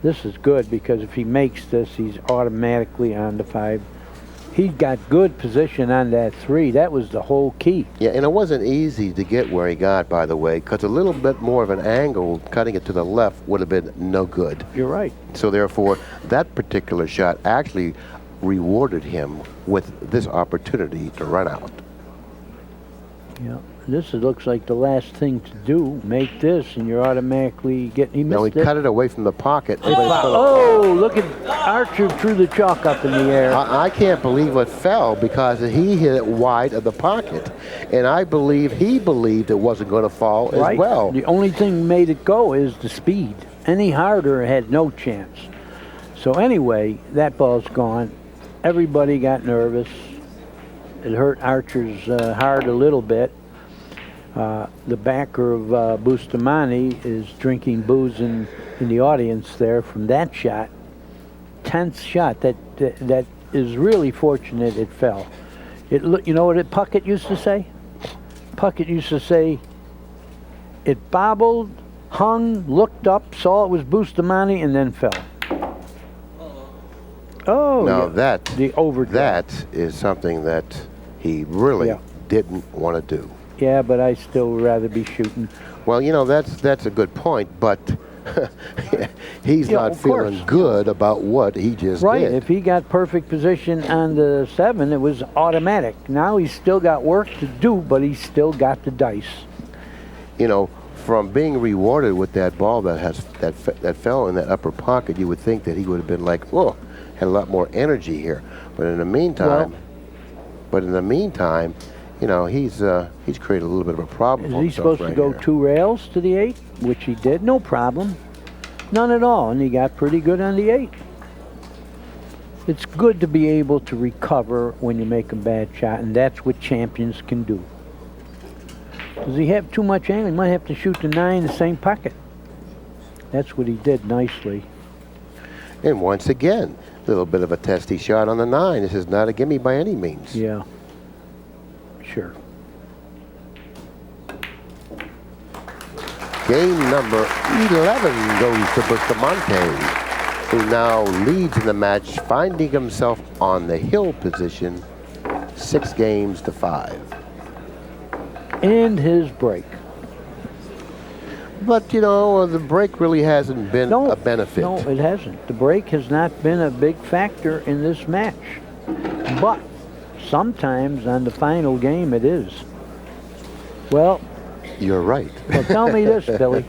This is good because if he makes this, he's automatically on the 5. He got good position on that 3. That was the whole key. Yeah, and it wasn't easy to get where he got, by the way, because a little bit more of an angle cutting it to the left would have been no good. You're right. So therefore, that particular shot actually rewarded him with this opportunity to run out. Yeah. This looks like the last thing to do. Make this, and you're automatically getting. He missed Now he it. cut it away from the pocket. Oh, look at Archer threw the chalk up in the air. I can't believe it fell because he hit it wide of the pocket. And I believe he believed it wasn't going to fall as well. The only thing made it go is the speed. Any harder had no chance. So anyway, that ball's gone. Everybody got nervous. It hurt Archer's heart a little bit. The backer of Bustamante is drinking booze in the audience there from that shot. Tenth shot. That is really fortunate it fell. You know what Puckett used to say? Puckett used to say, it bobbled, hung, looked up, saw it was Bustamante, and then fell. Oh, show now you the overdraw. that is something that he really didn't want to do. Yeah, but I still would rather be shooting. Well, you know, that's a good point, but he's not of feeling course. good about what he just Right, did. if he got perfect position on the 7, it was automatic. Now he's still got work to do, but he's still got the dice. You know, from being rewarded with that ball that fell in that upper pocket, you would think that he would have been like, whoa, had a lot more energy here. But in the meantime, you know, he's created a little bit of a problem. Is he supposed to go 2 rails to the 8, which he did? No problem. None at all, and he got pretty good on the 8. It's good to be able to recover when you make a bad shot, and that's what champions can do. Does he have too much angle? He might have to shoot the 9 in the same pocket. That's what he did nicely. And once again, a little bit of a testy shot on the 9. This is not a gimme by any means. Yeah. Sure. Game number 11 goes to Bustamante, who now leads in the match, finding himself on the hill position, 6 games to 5. And his break. But, you know, the break really hasn't been a benefit. No, it hasn't. The break has not been a big factor in this match. But sometimes on the final game it is. Well, you're right. Well, tell me this, Billy.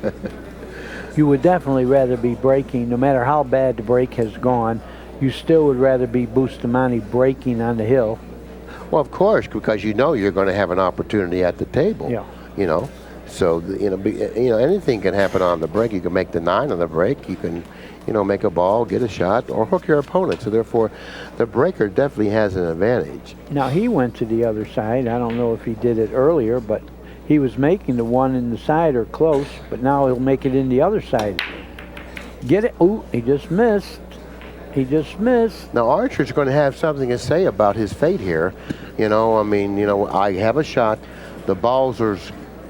You would definitely rather be breaking, no matter how bad the break has gone, you still would rather be Bustamante breaking on the hill. Well, of course, because you know you're going to have an opportunity at the table. Yeah. You know, so you know anything can happen on the break. You can make the 9 on the break. You can, you know, make a ball, get a shot, or hook your opponent. So therefore, the breaker definitely has an advantage. Now he went to the other side. I don't know if he did it earlier, but he was making the 1 in the side or close. But now he'll make it in the other side. Get it? Ooh, he just missed. He just missed. Now Archer's going to have something to say about his fate here. You know, I mean, you know, I have a shot. The balls are,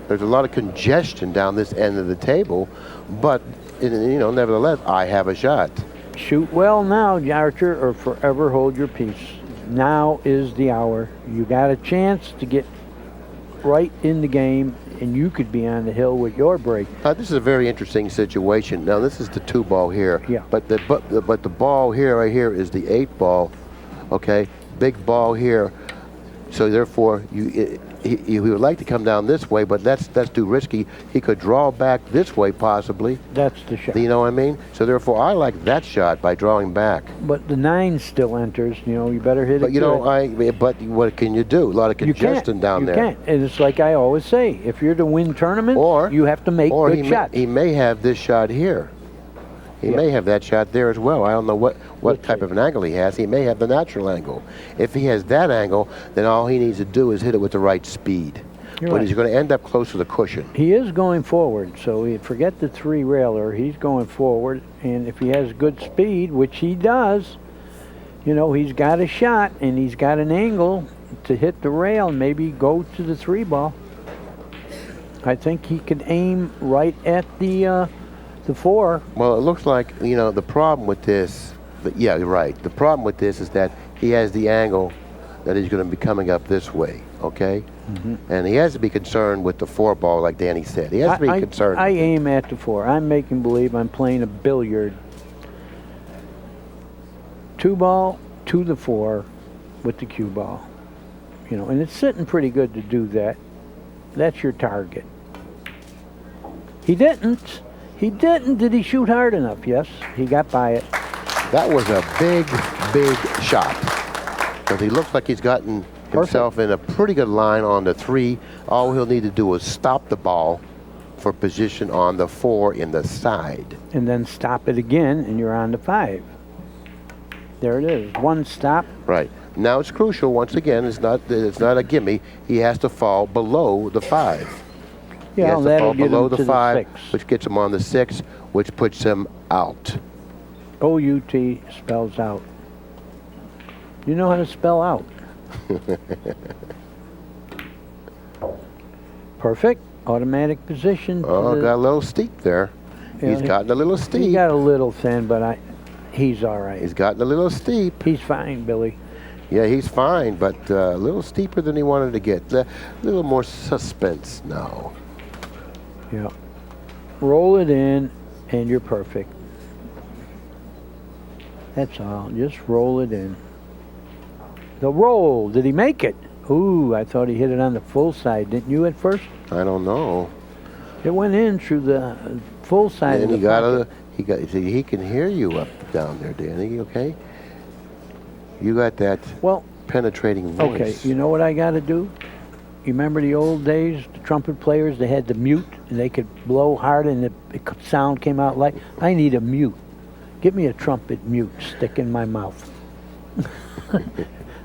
there's a lot of congestion down this end of the table, but you know, nevertheless, I have a shot. Shoot well now, Archer, or forever hold your peace. Now is the hour. You got a chance to get right in the game, and you could be on the hill with your break. This is a very interesting situation. Now this is the 2 ball here. Yeah. But the ball here, right here, is the 8 ball. Okay, big ball here. So therefore, he would like to come down this way, but that's too risky. He could draw back this way possibly. That's the shot. You know what I mean? So therefore, I like that shot by drawing back. But the 9 still enters. You know, you better hit it. But you know, but what can you do? A lot of congestion down there. You can't. And it's like I always say: if you're to win tournaments, you have to make good shots. He may have this shot here. He may have that shot there as well. I don't know what type of an angle he has. He may have the natural angle. If he has that angle, then all he needs to do is hit it with the right speed. But he's going to end up close to the cushion. He is going forward, so forget the 3-railer. He's going forward, and if he has good speed, which he does, you know, he's got a shot, and he's got an angle to hit the rail and maybe go to the 3-ball. I think he could aim right at the 4. Well, it looks like, you know, the problem with this, yeah, you're right. The problem with this is that he has the angle that he's going to be coming up this way, okay? And he has to be concerned with the 4 ball, like Danny said. He has to be concerned. I aim at the 4. I'm making believe I'm playing a billiard. 2 ball to the 4 with the cue ball. You know, and it's sitting pretty good to do that. That's your target. He didn't. He didn't. Did he shoot hard enough? Yes, he got by it. That was a big, big shot. Because he looks like he's gotten himself in a pretty good line on the 3. All he'll need to do is stop the ball for position on the 4 in the side. And then stop it again, and you're on the 5. There it is. 1 stop. Right. Now it's crucial, once again, it's not a gimme. He has to fall below the 5. Yeah, he has to that'll fall get below him to the 5, the 6. which gets him on the 6, which puts him out. O-U-T spells out. You know how to spell out. Perfect. Automatic position. Oh, got a little steep there. Yeah, He's gotten a little steep. He got a little thin, but He's all right. He's gotten a little steep. He's fine, Billy. Yeah, he's fine, but a little steeper than he wanted to get. A little more suspense now. Yeah. Roll it in, and you're perfect. That's all. Just roll it in. The roll. Did he make it? Ooh, I thought he hit it on the full side. Didn't you at first? I don't know. It went in through the full side. And of the pocket. see, he can hear you up down there, Danny. Okay. You got that penetrating voice. Okay. You know what I got to do? You remember the old days, the trumpet players? They had the mute, and they could blow hard, and the sound came out like. I need a mute. Give me a trumpet mute. Stick in my mouth.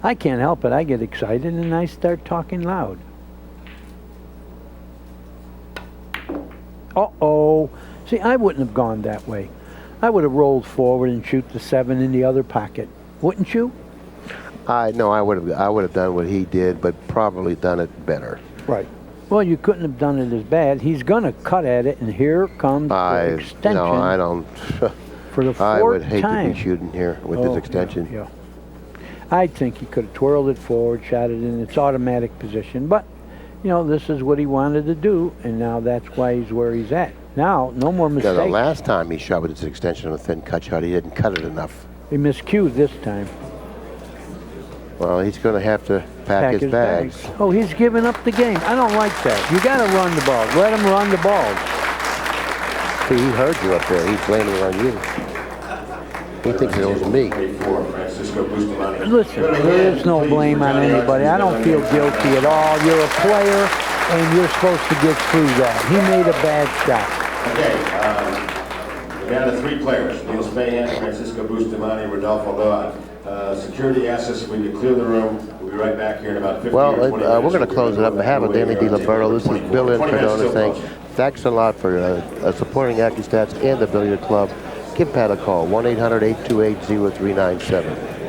I can't help it. I get excited and I start talking loud. Uh-oh. See, I wouldn't have gone that way. I would have rolled forward and shoot the 7 in the other pocket. Wouldn't you? No, I would have done what he did, but probably done it better. Right. Well, you couldn't have done it as bad. He's going to cut at it, and here comes the extension. No, I don't. For the 4th time. I would hate to be shooting here with this extension. Yeah. I think he could have twirled it forward, shot it in its automatic position, but you know, this is what he wanted to do, and now that's why he's where he's at. Now, no more mistakes. Yeah, the last time he shot with his extension on a thin cut shot, he didn't cut it enough. He miscued this time. Well, he's going to have to pack his bags. Oh, he's giving up the game. I don't like that. You got to run the ball. Let him run the ball. See, he heard you up there. He's blaming it on you. He thinks it was me. Listen, there is no blame on anybody. I don't feel guilty at all. You're a player, and you're supposed to get through that. He made a bad shot. Okay, we're down to 3 players. Neil Spahan, Francisco Bustamante, Rodolfo Loa. Security asks us if we could clear the room. We'll be right back here in about 15 or 20 minutes. We're going to close it up. I have a Danny Diliberto. This is Bill Incardona saying thanks a lot for supporting ACCUSTATS and the Billiard Club. Give Pat a call, 1-800-828-0397.